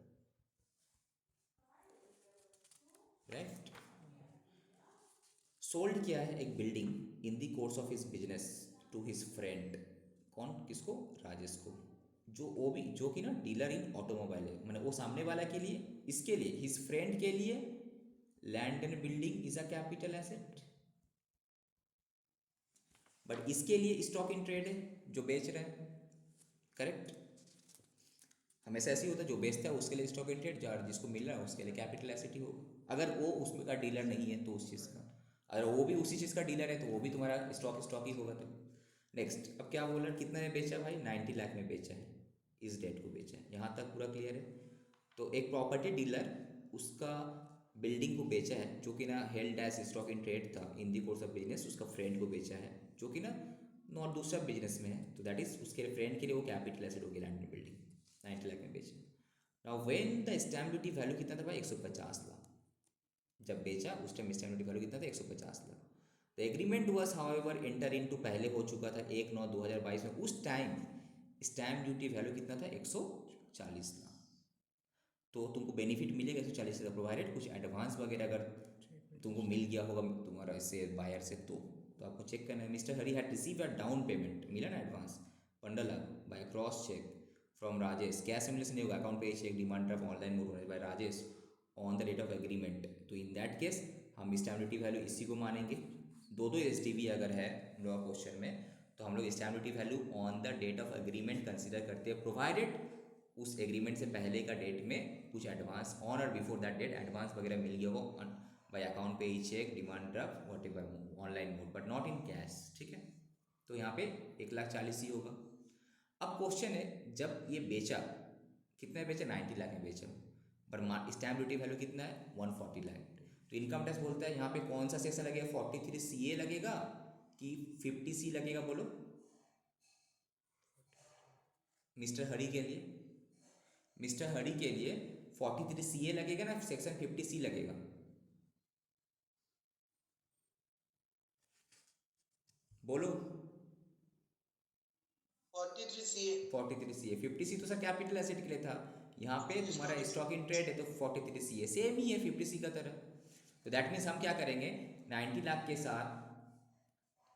राइट। सोल्ड किया है एक building in the course of his business to his friend, कौन, किसको, राजेश को, जो वो भी जो कि ना डीलर इन ऑटोमोबाइल है, मतलब वो सामने वाला के लिए, इसके लिए, हिज फ्रेंड के लिए land and building is a capital asset, but इसके लिए स्टॉक इन ट्रेड है जो बेच रहा है, करेक्ट। हमेशा ऐसे ही होता है, जो बेचता है उसके लिए स्टॉक इन ट्रेड, जिसको मिल रहा है उसके लिए कैपिटल एसेट ही होगा। अगर वो उसमें का डीलर नहीं है तो उस चीज़ का, अगर वो भी उसी चीज़ का डीलर है तो वो भी तुम्हारा स्टॉक ही होगा। तो नेक्स्ट, अब क्या बोल रहा है, कितने में बेचा भाई, 90 लाख में बेचा है, इस डेट को बेचा है, यहाँ तक पूरा क्लियर है। तो एक प्रॉपर्टी डीलर उसका बिल्डिंग को बेचा है, जो कि ना held as stock in trade था in the course of business, उसका फ्रेंड को बेचा है, जो कि ना नॉट दूसरा बिजनेस में है, तो दैट इज उसके फ्रेंड के लिए वो कैपिटल एसेट हो गया लैंड एंड बिल्डिंग, 90 लाख में बेचा। Now when the stamp duty value कितना था भाई, 150 लाख, जब बेचा उस टाइम स्टैम्प ड्यूटी वैल्यू कितना था, 150 lakh. The agreement was however enter into, पहले हो चुका था 1/9/2022 में, उस टाइम स्टैम्प ड्यूटी वैल्यू कितना था, 140 लाख। तो तुमको बेनिफिट मिलेगा 140 का, प्रोवाइडेड कुछ एडवांस वगैरह अगर तुमको मिल गया होगा तुम्हारा इससे बायर से, तो आपको चेक करना है। Mister Hari had receive a down payment, मिला ना advance 15 lakh by cross check from Rajesh, cash simulation नहीं होगा, अकाउंट पे check demand draft online mode by Rajesh on the date of agreement, तो इन दैट केस हम स्टैम्प ड्यूटी वैल्यू इसी को मानेंगे। दो एस अगर है हम लोग क्वेश्चन में, तो हम लोग stamp duty value on the date of agreement consider करते हैं, प्रोवाइडेड उस एग्रीमेंट से पहले का डेट में कुछ एडवांस ऑन और बिफोर दैट डेट एडवांस वगैरह मिल गया हो बाय अकाउंट पे check demand draft whatever online mode, but not in cash, ठीक है। तो यहाँ पे 1,40,000 ही होगा। अब क्वेश्चन है, जब ये बेचा, कितने बेचा, 90 लाख में बेचा, पर स्टैम्प ड्यूटी वैल्यू कितना है, 140 लाख। तो इनकम टैक्स बोलता है यहाँ पे कौन सा सेक्शन लगेगा, 43 CA लगेगा कि 50 C लगेगा, बोलो मिस्टर हरी के लिए। मिस्टर हरी के लिए 43 CA लगेगा ना, सेक्शन 50 C लगेगा, बोलो। 43 CA। 43 CA, 50 C तो सर कैपिटल एसेट के लिए था, यहाँ पे तुम्हारा स्टॉक स्टॉक इन ट्रेड है, तो 43 CA सेम ही है 50 C का तरह। तो दैट मीन्स हम क्या करेंगे, 90 लाख के साथ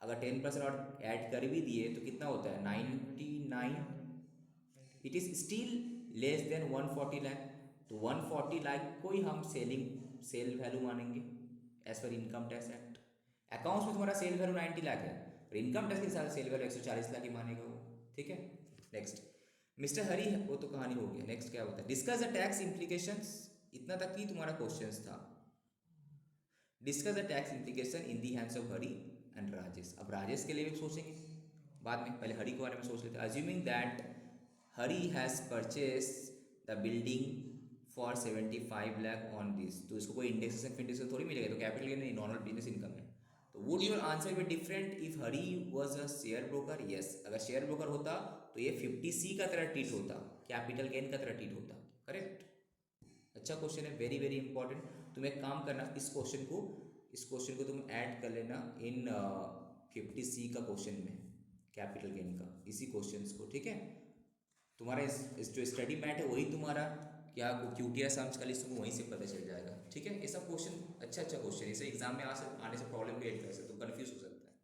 अगर 10% और ऐड कर भी दिए तो कितना होता है, 99, it is still less than 140 lakh. तो 140 लाख को ही हम सेल वैल्यू मानेंगे as per income tax act. Accounts में तुम्हारा सेल वैल्यू 90 लाख है, और इनकम टैक्स के हिसाब से सेल वैल्यू 140 लाख ही मानेगा वो, ठीक है। नेक्स्ट, मिस्टर हरी, वो तो कहानी हो गया। नेक्स्ट क्या होता है, डिस्कस द टैक्स इम्प्लीकेशंस, इतना तक ही तुम्हारा क्वेश्चंस था। Discuss the tax implication in the hands of Hari and Rajesh. अब राजेश के लिए भी सोचेंगे बाद में, पहले हरी के बारे में सोच लेते हैं। Assuming that Hari has purchase the building for 75 lakh on this, तो इसको कोई इंडेक्सेशन फिंडेक्सेशन थोड़ी मिलेगा, तो कैपिटल गेन नहीं, नॉर्मल बिजनेस इनकम है। तो would your answer be different if Hari was a share broker, yes, अगर शेयर ब्रोकर होता तो ये 50 C का तरह ट्रीट होता, कैपिटल गेन का तरह ट्रीट होता, करेक्ट। अच्छा क्वेश्चन है, वेरी वेरी इंपॉर्टेंट। तुम एक काम करना, इस क्वेश्चन को तुम ऐड कर लेना इन 50 C का क्वेश्चन में, कैपिटल गेन का, इसी क्वेश्चंस को, ठीक है। तुम्हारा इस जो स्टडी मैट है वही तुम्हारा क्या QTS सम्स का लिस्ट वहीं से पता चल जाएगा, ठीक है। ये सब क्वेश्चन अच्छा क्वेश्चन है, इसे एग्जाम में आने से प्रॉब्लम क्रिएट कर सकते हो, कन्फ्यूज हो सकता है।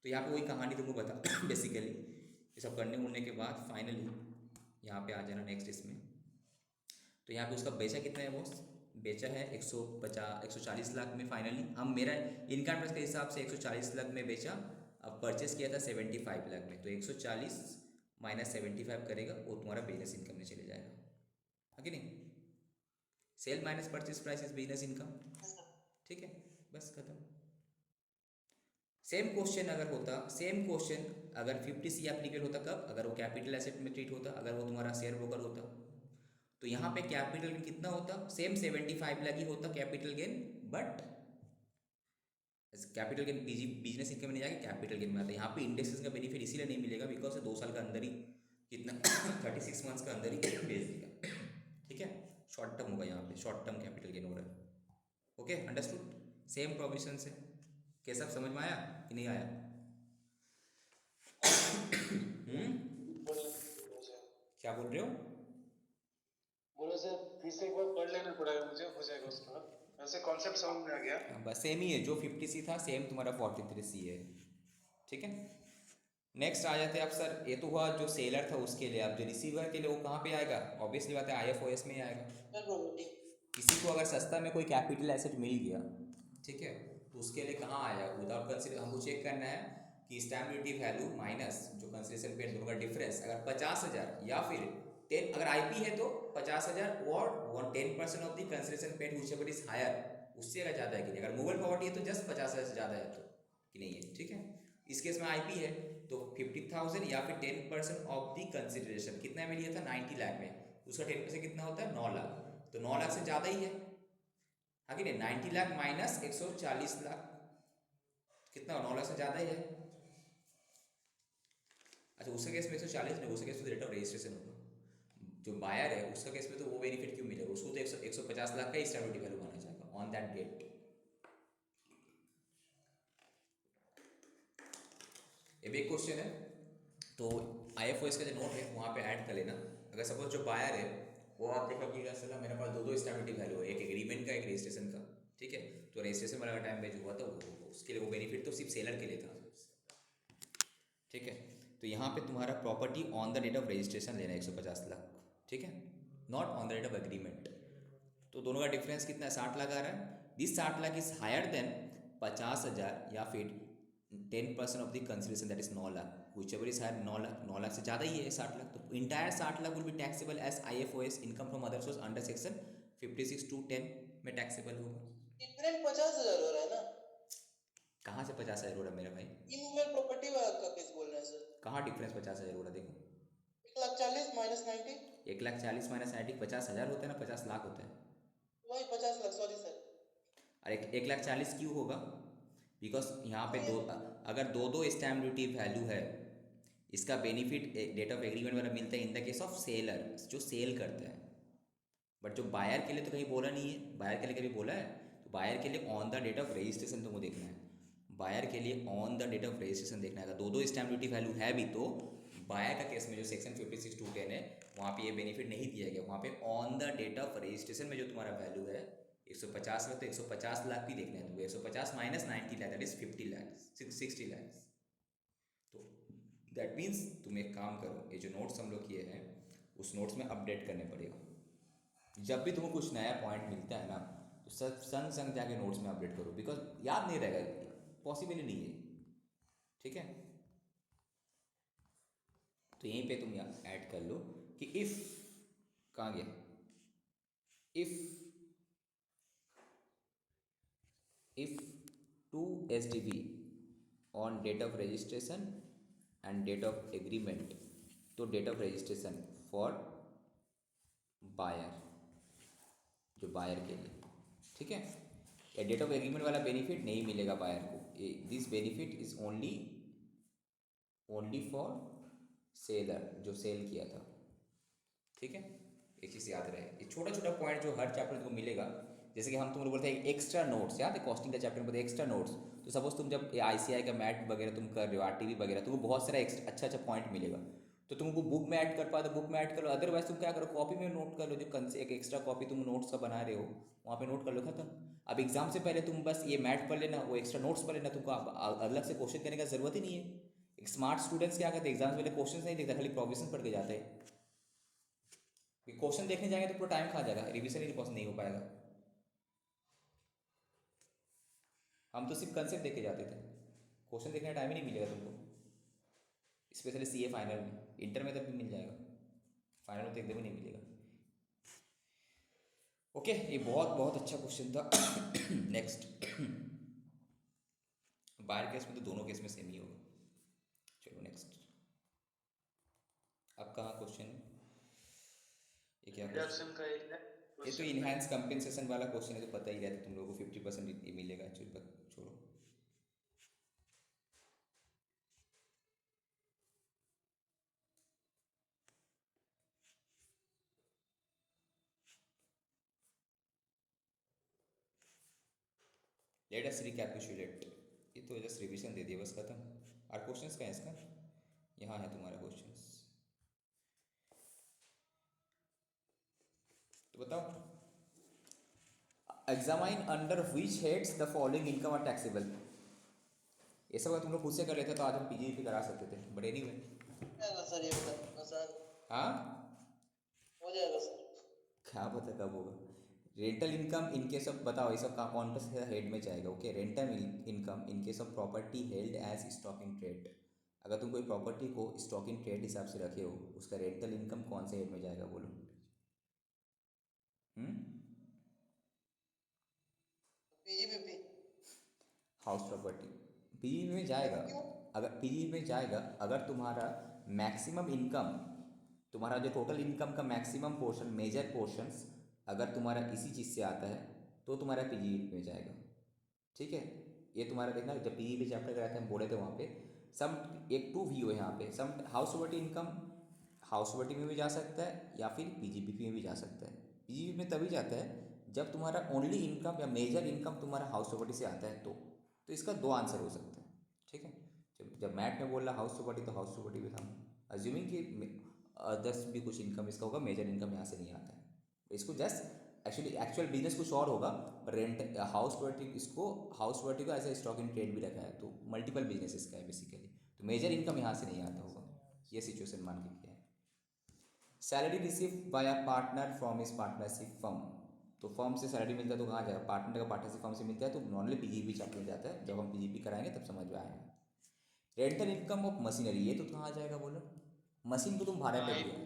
तो यहाँ पे वही कहानी तुमको बता बेसिकली ये सब करने उड़ने के बाद फाइनली यहाँ पे आ जाना नेक्स्ट इसमें। तो यहाँ पे उसका बेचा कितना है, वो बेचा है 140 लाख में फाइनली। हम मेरा इनकम टैक्स के हिसाब से 140 लाख में बेचा, अब परचेस किया था 75 लाख में, तो 140 माइनस 75 करेगा, वो तुम्हारा बिजनेस इनकम में चले जाएगा, है कि नहीं। Sale minus purchase price is business income, ठीक है, बस खत्म। सेम क्वेश्चन अगर 50 C एप्लीकेट होता, कब, अगर वो कैपिटल एसेट में ट्रीट होता, अगर वो तुम्हारा शेयर ब्रोकर होता, तो यहाँ पे कैपिटल गेन कितना होता, सेम 75 लाख ही होता capital gain, but capital gain business income में नहीं जाएगा, कैपिटल गेन में आता है। यहाँ पे इंडेक्सेस का बेनिफिट इसीलिए नहीं मिलेगा बिकॉज 2 साल का अंदर ही कितना 36 मंथ्स का अंदर ही बेच दिया। ठीक है, शॉर्ट टर्म होगा यहाँ पे, शॉर्ट टर्म कैपिटल गेन हो रहा है। Okay, understood. सेम प्रोविजन से कैसा समझ में आया कि नहीं आया? क्या बोल रहे हो? बोलो सर, फिर से एक बार पढ़ लेना पड़ेगा मुझे, हो जाएगा उसके बाद। वैसे कॉन्सेप्ट समझ में आ गया। बस सेम ही है, जो 50C था सेम तुम्हारा 43C है। ठीक है, नेक्स्ट आ जाते हैं आप। सर ये तो हुआ जो सेलर था उसके लिए, अब जो रिसीवर के लिए वो कहाँ पे आएगा? ऑब्वियसली बात है IFOS में ही आएगा। Sir property. किसी को अगर सस्ता में कोई कैपिटल एसेट मिल गया, ठीक है, तो उसके लिए कहाँ आया? विदाउट कंसिडर हमको चेक करना है कि स्टैम्प ड्यूटी वैल्यू माइनस जो कंसेशन पेड दोनों का डिफरेंस अगर 50,000 या फिर 10, अगर IP है तो 50,000 और 10% of the concession paid whichever is higher, उससे अगर ज़्यादा है कि नहीं। अगर मूवेबल प्रॉपर्टी है तो जस्ट 50,000 से ज़्यादा है तो कि नहीं है। ठीक है, इस केस में IP है तो 50,000 या फिर 10% ऑफ द कंसिडरेशन, कितना में लिया था? 90 लाख में, उसका 10% कितना होता है? 9 लाख। तो 9 लाख से ज़्यादा ही है, हाँ कि नहीं? 90 लाख माइनस 140 लाख कितना? 9 लाख से ज़्यादा ही है। अच्छा, उसके केस में 140 नहीं, उसके केस में तो रेट ऑफ रजिस्ट्रेशन होगा। जो बायर है उसका केस में तो वो बेनिफिट क्यों मिलेगा? उसको तो 150 लाख का स्टैम्प ड्यूटी वैल्यू माना जाएगा ऑन दैट डेट। ये भी एक क्वेश्चन है, तो IFOS का जो नोट है वहाँ पे ऐड कर लेना। अगर सपोज जो बायर है वो आप देखा कि सला मेरे पास दो स्टैम्प ड्यूटी वैल्यू है, एक एग्रीमेंट का एक रजिस्ट्रेशन का। ठीक है, तो रजिस्ट्रेशन वाला टाइम पे जो हुआ था उसके लिए वो बेनिफिट तो सिर्फ सेलर के लिए था। ठीक है, तो यहाँ पे तुम्हारा property on the date of registration लेना है 150 लाख। ठीक है, not on the date of agreement. तो दोनों का डिफरेंस कितना है? 60 लाख आ रहा है। This 60 lakh is higher than 50,000 या फिर 10% of the consideration that is 9 lakh, which ever is higher. 9 lakh से ज़्यादा ही है 60 लाख, तो entire 60 lakh will be taxable as IFOS income from other source under section 56(2)(10) में टैक्सेबल होगा। डिफरेंट 50,000 हो रहा है ना? कहाँ से 50,000 हो रहा है मेरा भाई? इमूवेबल प्रॉपर्टी का केस बोल रहे हैं सर। कहाँ डिफरेंस 50,000 हो रहा है? देखो, 1,40,000 माइनस 90, 1,40,000 माइनस 90 50,000 होता है ना, 50 लाख होता है। वही 50 लाख, सॉरी सर। अरे 1,40,000 क्यों होगा? बिकॉज यहाँ पे वही। अगर दो स्टैम्प ड्यूटी वैल्यू है, इसका बेनिफिट डेट ऑफ एग्रीमेंट वाला मिलता है in the case of seller जो सेल करता है। बट जो बायर के लिए तो कहीं बोला नहीं है, बायर के लिए कभी बोला है? तो बायर के लिए on the date of registration तुमको देखना है। बायर के लिए on the date of registration देखना है। अगर दो स्टैम्प ड्यूटी वैल्यू है भी तो बायर का केस में जो सेक्शन 56(2)(10) है वहाँ पे ये बेनिफिट नहीं दिया गया। वहाँ पे on the date of registration में जो तुम्हारा वैल्यू है 150 लाख, तो 150 लाख भी देखना है तुमको। 150 minus 90 lakh that is 50 lakh, 60 lakh. तो दैट मीन्स तुम एक काम करो, ये जो नोट्स हम लोग किए हैं उस नोट्स में अपडेट करने पड़ेगा। जब भी तुमको कुछ नया पॉइंट मिलता है ना तो संग संग जाके नोट्स में अपडेट करो, बिकॉज याद नहीं रहेगा, पॉसिबल ही नहीं है। ठीक है, तो यहीं पे तुम ऐड कर लो कि इफ़, कहाँ गया, if two SDV on date of registration and date of agreement, तो date of registration for buyer, जो बायर के लिए। ठीक है, या डेट ऑफ एग्रीमेंट वाला बेनिफिट नहीं मिलेगा बायर को। This benefit is only for seller जो सेल किया था। ठीक है, एक चीज़ याद रहे, ये छोटा छोटा पॉइंट जो हर चैप्टर को मिलेगा। जैसे कि हम तुम लोग बोलते हैं एक्स्ट्रा नोट्स, याद है कॉस्टिंग का चैप्टर में बोलते हैं एक्स्ट्रा नोट्स। तो सपोज तुम जब ICI का मैथ वगैरह तुम कर रहे हो, RTV वगैरह, तो वो बहुत सारा अच्छा अच्छा पॉइंट मिलेगा। तो तुमको बुक में ऐड कर पाए तो बुक में ऐड कर लो, अदरवाइज तुम क्या करो, कॉपी में नोट कर लो। जो एक एक्स्ट्रा कॉपी तुम नोट्स का बना रहे हो वहाँ पे नोट कर लो, खत्म। अब एग्जाम से पहले तुम बस ये मैथ पढ़ लेना, वो एक्स्ट्रा नोट्स पढ़ लेना, तुमको अलग से क्वेश्चन करने का जरूरत ही नहीं है। एक स्मार्ट स्टूडेंट्स क्या करते हैं, एग्जाम से पहले क्वेश्चन नहीं देखता, खाली प्रोविजन पढ़ के जाते हैं। क्वेश्चन देखने जाएंगे तो पूरा टाइम खा जाएगा, रिविजन ही नहीं हो पाएगा। हम तो सिर्फ कंसेप्ट देख के जाते थे, क्वेश्चन देखने का टाइम ही नहीं मिलेगा तुमको, स्पेशली CA फाइनल में। इंटर में तब भी मिल जाएगा, फाइनल में तो एकदम ही नहीं मिलेगा। ओके, ये बहुत बहुत अच्छा क्वेश्चन था। नेक्स्ट, बायर केस में तो दोनों केस में सेम ही होगा। चलो नेक्स्ट, अब कहाँ क्वेश्चन है, ये क्या क्वेश्चन? का एक है ये तो क्वेश्चन में। इनहैंस कंपेंसेशन वाला क्वेश्चन है, तो पता ही रहता तुम लोगों को 50% मिलेगा एक्चुअली, छोड़ो। Let us recapitulate. ये तो जस्ट रिवीजन दे दिया बस, खत्म। और क्वेश्चंस का है इसका, यहाँ है तुम्हारा क्वेश्चंस, तो बताओ। Examine under which heads the following income are taxable. ये सब अगर तुम लोग खुद से कर लेते तो आज हम पीजीईपी करा सकते थे, बट एनीवे। जाएगा सर, ये बता आसान हाँ, हो जाएगा सर। क्या पता कब होगा। Rental income in case of, बताओ ये सब का कौन सा हेड में जाएगा। Okay, rental income in case of property held as stock in trade. अगर तुम कोई प्रॉपर्टी को स्टॉक इन ट्रेड हिसाब से रखे हो, उसका रेंटल इनकम कौन से हेड में जाएगा बोलो। पीजीपीपी। हाउस प्रॉपर्टी पीजीपी में जाएगा। क्यों? अगर पीजीपी में जाएगा, अगर तुम्हारा मैक्सिमम इनकम, तुम्हारा जो टोटल इनकम का मैक्सिमम पोर्शन, मेजर पोर्शंस अगर तुम्हारा इसी चीज़ से आता है तो तुम्हारा पीजीपी में जाएगा। ठीक है, ये तुम्हारा देखना, जब पीजीपी चैप्टर कराते हैं हम बोले थे वहाँ पे सम, एक टू व्यू है यहाँ पे। Some house property income house property में भी जा सकता है या फिर पीजीपीपी में भी जा सकता है। पीजीपी में तभी जाता है जब तुम्हारा ओनली इनकम या मेजर इनकम तुम्हारा हाउस प्रॉपर्टी से आता है तो इसका दो आंसर हो सकते हैं। ठीक है, जब मैथ में बोल रहा हाउस प्रॉपर्टी तो हाउस प्रॉपर्टी में था, अज्यूमिंग कि अदर्स भी कुछ इनकम इसका होगा, मेजर इनकम यहाँ से नहीं आता है। इसको जस्ट एक्चुअल बिजनेस कुछ और होगा, रेंट हाउस प्रॉपर्टी, इसको हाउस प्रॉपर्टी को as a stock in trade भी रखा है, तो मल्टीपल बिजनेस इसका है बेसिकली, तो मेजर इनकम यहाँ से नहीं आता होगा। ये सिचुएशन मान के किया है। Salary receive by a partner from इस पार्टनरशिप फर्म। तो फर्म से सैलरी मिलता है तो कहाँ जाएगा, पार्टनर का पार्टनरशिप फर्म से मिलता है तो नॉर्मली पीजीपी चैप्टर में जाता है। जब हम पीजीपी कराएंगे तब समझ में आएगा। रेंटल इनकम ऑफ मशीनरी, ये तो कहाँ जाएगा बोलो। मशीन को तुम भाड़ा पे दिया,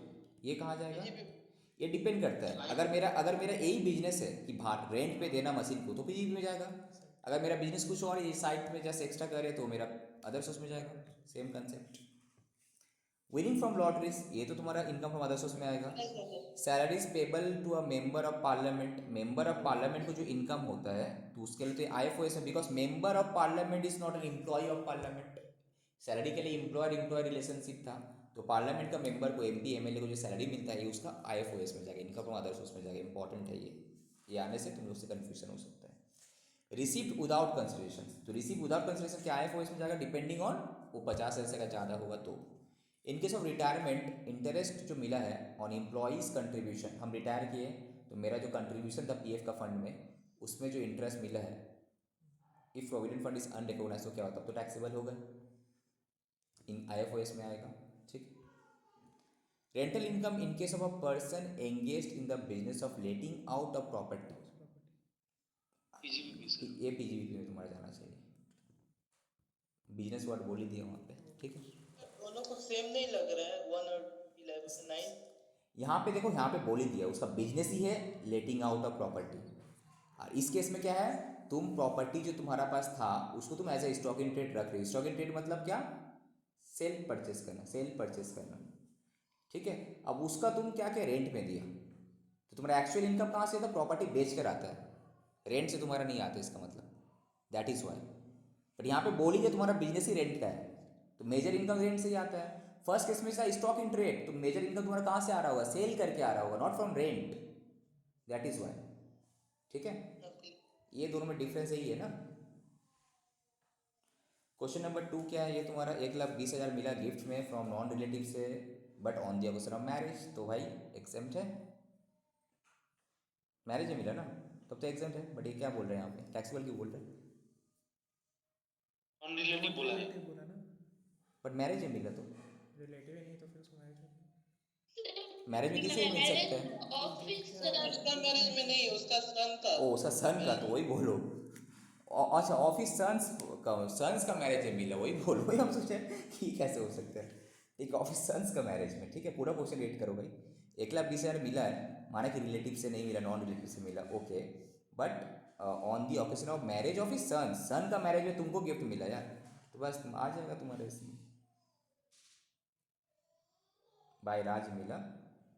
ये कहाँ जाएगा। पीजीपी। ये डिपेंड करता है, अगर मेरा यही बिजनेस है कि रेंट पे देना मशीन को तो पीजीपी में जाएगा। अगर मेरा बिजनेस कुछ और ये साइड में जैसे एक्स्ट्रा करे तो मेरा अदर्स उसमें जाएगा। Same concept. Winning from lotteries, ये तो तुम्हारा इनकम फ्रॉम अदर सोर्स में आएगा। Salaries payable to a member of parliament, member of parliament को जो इनकम होता है तो उसके लिए तो आईएफओएस है, because member of parliament is not an employee of parliament. Salary के लिए एम्प्लॉयर रिलेशनशिप था, तो पार्लियामेंट का मेंबर को एमपी एमएलए को जो सैलरी मिलता है ये उसका आईएफओएस में जाएगा, इनकम फ्रॉम अदर सोर्स में जाएगा। इंपॉर्टेंट है ये आने से तुम लोग से कन्फ्यूजन हो सकता है। रिसीप्ट विदाउट कंसिडरेशन, तो रिसीप्ट विदाउट कंसिडरेशन क्या आईएफओएस में जाएगा, डिपेंडिंग ऑन वो 50 से का ज़्यादा होगा तो। In case of retirement, interest जो मिला है ऑन एम्प्लॉइज कंट्रीब्यूशन, हम रिटायर किए तो मेरा जो कंट्रीब्यूशन था पीएफ का फंड में, उसमें जो इंटरेस्ट मिला है, if provident fund is unrecognised तो क्या होता है, तो टैक्सेबल होगा, इन आईएफओएस में आएगा। ठीक। Rental income in case of a person engaged in the business of letting out of property, ये पीजीबीपी में तुम्हारा जाना चाहिए, बिजनेस वर्ड बोल ही दिया वहाँ पे। ठीक है, दोनों को सेम नहीं लग रहा है, 1 और 11 9। यहाँ पे देखो, यहाँ पे बोल ही दिया उसका बिजनेस ही है लेटिंग आउट ऑफ प्रॉपर्टी। और इस केस में क्या है, तुम प्रॉपर्टी जो तुम्हारा पास था उसको तुम as a stock in trade रख रहे हो। स्टॉक इन ट्रेड मतलब क्या, सेल परचेस करना, सेल परचेस करना। ठीक है, अब उसका तुम क्या क्या रेंट में दिया, तो तुम्हारा एक्चुअल इनकम कहाँ से आता है, प्रॉपर्टी बेच कर आता है, रेंट से तुम्हारा नहीं आता इसका मतलब, दैट इज़ वाई। बट यहाँ पे बोल ही दिया तुम्हारा बिजनेस ही रेंट का है, तो मेजर इनकम रेंट से ही आता है। फर्स्ट केस में स्टॉक इन ट्रेड, तो मेजर इनकम तुम्हारा कहाँ से आ रहा होगा, सेल करके आ रहा होगा, not from rent, that is why. ठीक है, ये दोनों में डिफरेंस यही है ना। क्वेश्चन नंबर 2 क्या है, ये तुम्हारा 1,20,000 मिला गिफ्ट में फ्रॉम नॉन रिलेटिव से, but on the occasion of marriage, तो भाई एग्जेम्प्ट है, मैरिज में मिला ना तब तो एग्जेम्प्ट है। बट ये क्या बोल रहे हैं यहाँ पे, टैक्सेबल क्यों बोल रहे हैं, नॉन रिलेटिव बोला है। बोला ना, बट मैरिज में मिला तो रिलेटिव ही नहीं तो फिर उसको मैरिज में मैरिज में किसी को मिल सकता है। गिफ्ट क्या उसका मैरिज में नहीं, उसका सन का। ओ उसका सन का, तो वही बोलो। अच्छा, ऑफिस सन्स का मैरिज में मिला, वही बोलो। वही हम सोचे कि कैसे हो सकता है, ठीक है, ऑफिस सन्स का मैरिज में। ठीक है, पूरा क्वेश्चन रीड करो भाई। 1,20,000 मिला है, माना कि रिलेटिव से नहीं मिला, नॉन रिलेटिव से मिला, okay, but on the occasion of marriage of his son, son का मैरिज में तुमको गिफ्ट मिला यार, तो बस तुम आ जाएगा तुम्हारे इसमें, बाय राज मिला।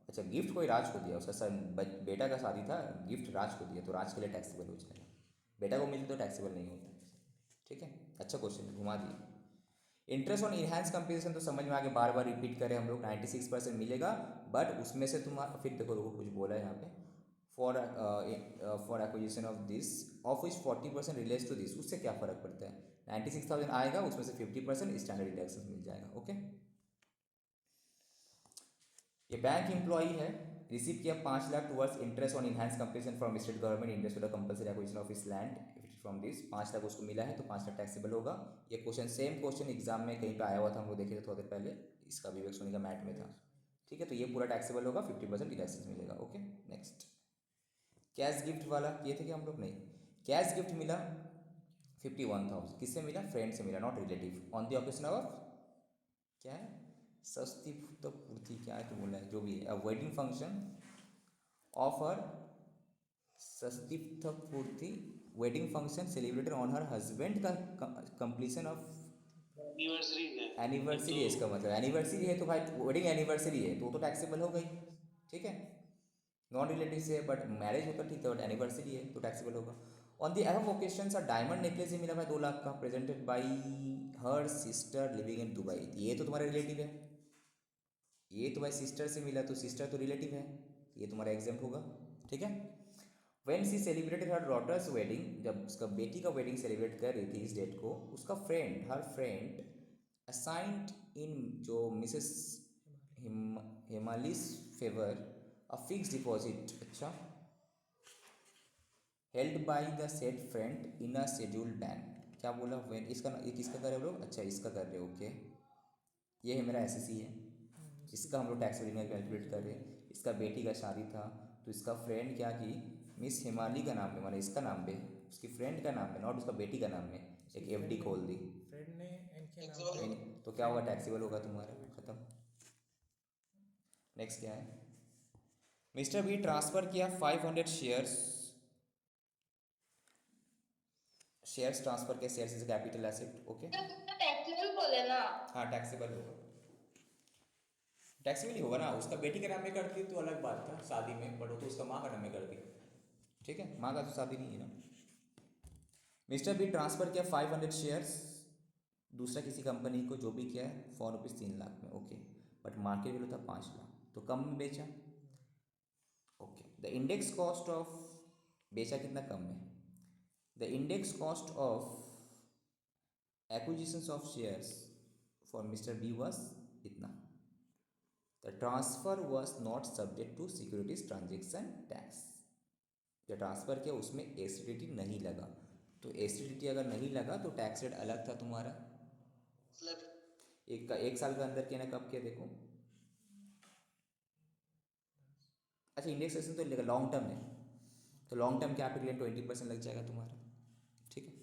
अच्छा, गिफ्ट कोई राज को दिया, उसका सन बेटा का शादी था, गिफ्ट राज को दिया, तो राज के लिए टैक्सेबल हो जाएगा, बेटा को मिले तो टैक्सेबल नहीं होता। ठीक है, अच्छा क्वेश्चन घुमा दिए। इंटरेस्ट ऑन इनहैंस कंपेरिजन तो समझ में आगे, बार बार रिपीट करें हम लोग, 96% मिलेगा, बट उसमें से तुम फिर देखो कुछ बोला है यहाँ पे, for acquisition of this of which 40% relates to this, उससे क्या फ़र्क पड़ता है? 96,000 आएगा, उसमें से 50% स्टैंडर्ड डिडक्शन मिल जाएगा। ओके, ये बैंक एम्प्लॉई है, रिसीव किया 5 lakh towards interest on enhance compensation from state government interest for the compulsory acquisition of इस लैंड फ्रॉम दिस, 5 लाख उसको मिला है तो 5 लाख टैक्सेबल होगा। ये क्वेश्चन सेम क्वेश्चन एग्जाम में कहीं पे आया हुआ था, हम लोग देखे थे थोड़ी देर पहले, इसका विवेक सोनी का मैट में था। ठीक है, तो ये पूरा टैक्सेबल होगा, 50% डिडक्शन मिलेगा। ओके, नेक्स्ट कैश गिफ्ट वाला किए थे कि हम लोग? नहीं, कैश गिफ्ट मिला 51,000, किससे मिला? फ्रेंड से मिला, not relative, on the occasion of क्या है, सस्ती तो पूर्ति, क्या है तो बोला है, जो भी है, वेडिंग फंक्शन ऑफ हर सस्ती पूर्ति wedding function celebrated on her husband का कंप्लीशन ऑफ एनिवर्सरी है, एनिवर्सरी है, इसका मतलब एनिवर्सरी है तो भाई वेडिंग एनिवर्सरी है तो टैक्सेबल हो गई। ठीक है, नॉन रिलेटिव से बट मैरिज होता ठीक है, बट एनिवर्सरी है तो टैक्सेबल होगा। On the above occasions diamond necklace ही मिला भाई 2 लाख का, presented by her sister living in Dubai, ये तो तुम्हारा रिलेटिव है, ये तो भाई सिस्टर से मिला तो सिस्टर तो रिलेटिव है, ये तुम्हारा एग्जाम्प होगा। ठीक है, when she celebrated her daughter's wedding, जब उसका बेटी का वेडिंग सेलिब्रेट कर रही थी इस डेट को, उसका friend, her friend assigned in जो Mrs Himali's favour a fix deposit, अच्छा, held by the said friend in a scheduled bank. क्या बोला? वेन, इसका ये किसका कर रहे हो लोग? अच्छा, इसका कर रहे हो। ओके, ये है मेरा एसएससी है, इसका हम लोग टैक्स में कैलकुलेट कर रहे हैं। इसका बेटी का शादी था तो इसका फ्रेंड क्या की, मिस हिमाली का नाम पे, माने इसका नाम पे, उसकी फ्रेंड का नाम पे, नॉट उसका बेटी का नाम पे एक एफडी खोल दी, फ्रेंड ने इनके नाम टैक्सेबल पे होगा। तो क्या होगा? टैक्सेबल होगा तुम्हारा, खत्म। नेक्स्ट क्या है? मिस्टर बी ट्रांसफर किया 500 शेयर्स ट्रांसफर किया, shares is capital asset. Okay, taxable बोले ना। हाँ टैक्सेबल होगा, टैक्सेबल ही होगा ना, उसका बेटी के नाम में करती तो अलग बात था शादी में, बट वो तो उसका माँ का नाम में करती। ठीक है, माँ का तो शादी नहीं है ना। मिस्टर बी ट्रांसफर किया 500 शेयर्स दूसरा किसी कंपनी को, जो भी किया है फॉर रुपीज़ 3 लाख में। ओके, बट मार्केट वैल्यू था 5 लाख, तो कम में बेचा। Okay, the index cost of, बेचा कितना? कम में। The index cost of acquisition of shares for Mister B was इतना। The transfer was not subject to securities transaction tax, जो ट्रांसफ़र किया उसमें एसिडिटी नहीं लगा, तो एसिडिटी अगर नहीं लगा तो टैक्स रेट अलग था तुम्हारा। स्लैब एक साल के अंदर किया ना, कब किया देखो। अच्छा, इंडेक्सेशन तो लेगा लॉन्ग टर्म है, तो लॉन्ग टर्म कैपिटल गेन 20% लग जाएगा तुम्हारा। ठीक है,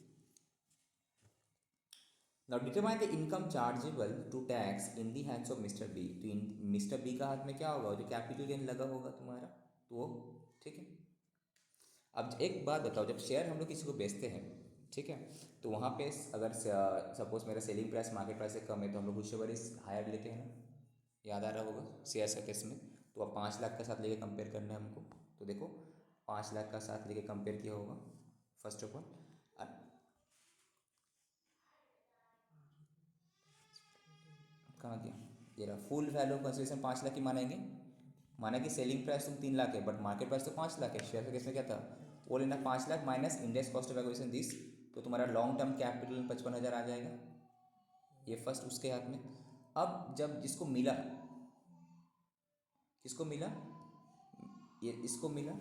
now determine the income chargeable to tax in the hands of mister B, तो मिस्टर बी का हाथ में क्या होगा? जो कैपिटल गेन लगा होगा तुम्हारा, तो वो। ठीक है, अब एक बात बताओ, जब शेयर हम लोग किसी को बेचते हैं, ठीक है, तो वहाँ पे अगर सपोज मेरा सेलिंग प्राइस मार्केट प्राइस से कम है तो हम लोग व्हिचएवर इज हायर लेते हैं ना, याद आ रहा होगा शेयर का केस में। तो अब 5 लाख का साथ लेके कंपेयर करना है हमको, तो देखो 5 लाख का साथ लेके कंपेयर किया होगा फर्स्ट ऑफ ऑल, कहाँ गया ये रहा, full value of consideration 5 lakh की मानेंगे, माना कि सेलिंग प्राइस तुम 3 लाख है बट मार्केट प्राइस तो 5 लाख है। शेयर का केस में क्या था, वो लेना 5 lakh minus index cost of acquisition this, तो तुम्हारा लॉन्ग टर्म कैपिटल 55,000 आ जाएगा, ये फर्स्ट उसके हाथ में। अब जब जिसको मिला, किसको मिला, ये इसको मिला,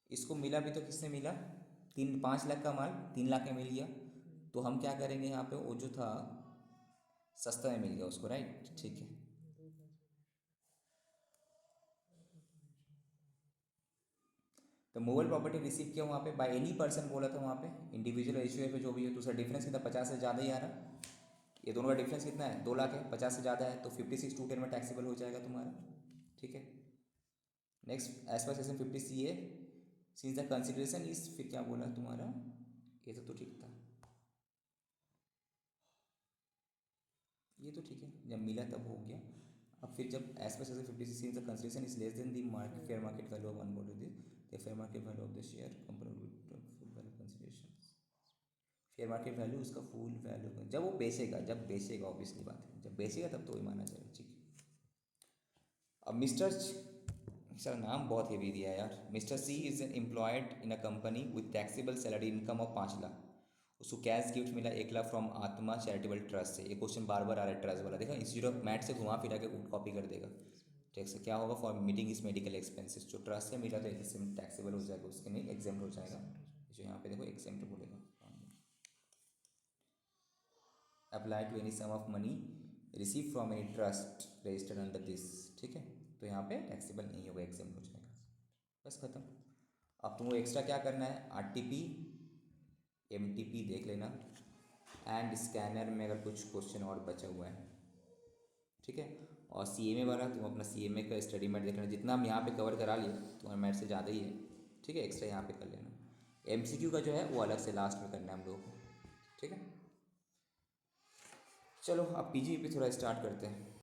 इसको मिला भी तो किसने मिला, 5 लाख का माल 3 लाख में मिल गया, तो हम क्या करेंगे यहाँ पे, वो जो था सस्ता में मिल गया उसको, राइट। ठीक है, तो मूवेबल प्रॉपर्टी रिसीव किया वहाँ पे बाय एनी पर्सन बोला था वहाँ पे, इंडिविजुअल इशू पे जो भी है, तो उसका डिफरेंस कितना 50 से ज़्यादा ही आ रहा, ये दोनों का डिफरेंस कितना है 2 लाख है, 50 से ज़्यादा है तो 56(2)(10) में टैक्सेबल हो जाएगा तुम्हारा। ठीक है, next as per section 50 C A since the consideration is, फिर क्या बोला तुम्हारा, ये तो ठीक था, ये तो ठीक है, जब मिला तब हो गया। अब फिर जब as per section 50 since the consideration is less than the market fair market value of one board the fair market value of the share compared with full value consideration, fair market value उसका फुल वैल्यू जब वो बेचेगा, जब बेचेगा ऑब्वियसली बात है, जब बेचेगा तब तो वही माना जाएगा। ठीक है, अब मिस्टर इसका नाम बहुत हेवी दिया है यार। Mister C is employed in a company with taxable salary income of 5 lakh. उसको कैश गिफ्ट मिला 1 lakh from Atma charitable trust से। ये क्वेश्चन बार बार आ रहा है ट्रस्ट वाला, देखा इंस्टीट्यूट ऑफ मैथ से घुमा फिरा के कॉपी कर देगा। ठीक है, क्या होगा? फॉर मीटिंग इस मेडिकल एक्सपेंसेस, जो ट्रस्ट से मिला तो इससे टैक्सेबल हो जाएगा, उसके नहीं एग्जाम हो जाएगा। जो यहाँ पे देखो एग्जाम बोलेगा, apply to any sum of money receive from any trust registered under this. ठीक है, तो यहाँ पे टैक्सेबल नहीं होगा, एग्जाम हो जाएगा। बस खत्म। अब तुमको एक्स्ट्रा क्या करना है? आरटीपी एमटीपी देख लेना, एंड स्कैनर में अगर कुछ क्वेश्चन और बचा हुआ है। ठीक है, और सीएमए वाला तुम अपना सीएमए का स्टडी मैट देख लेना। जितना हम यहाँ पे कवर करा लिए तुम्हारा मैट से ज़्यादा ही है। ठीक है, एक्स्ट्रा यहाँ पे कर लेना। एमसीक्यू का जो है वो अलग से लास्ट में करना है हम लोगों को। ठीक है, चलो अब पीजी पे थोड़ा स्टार्ट करते हैं।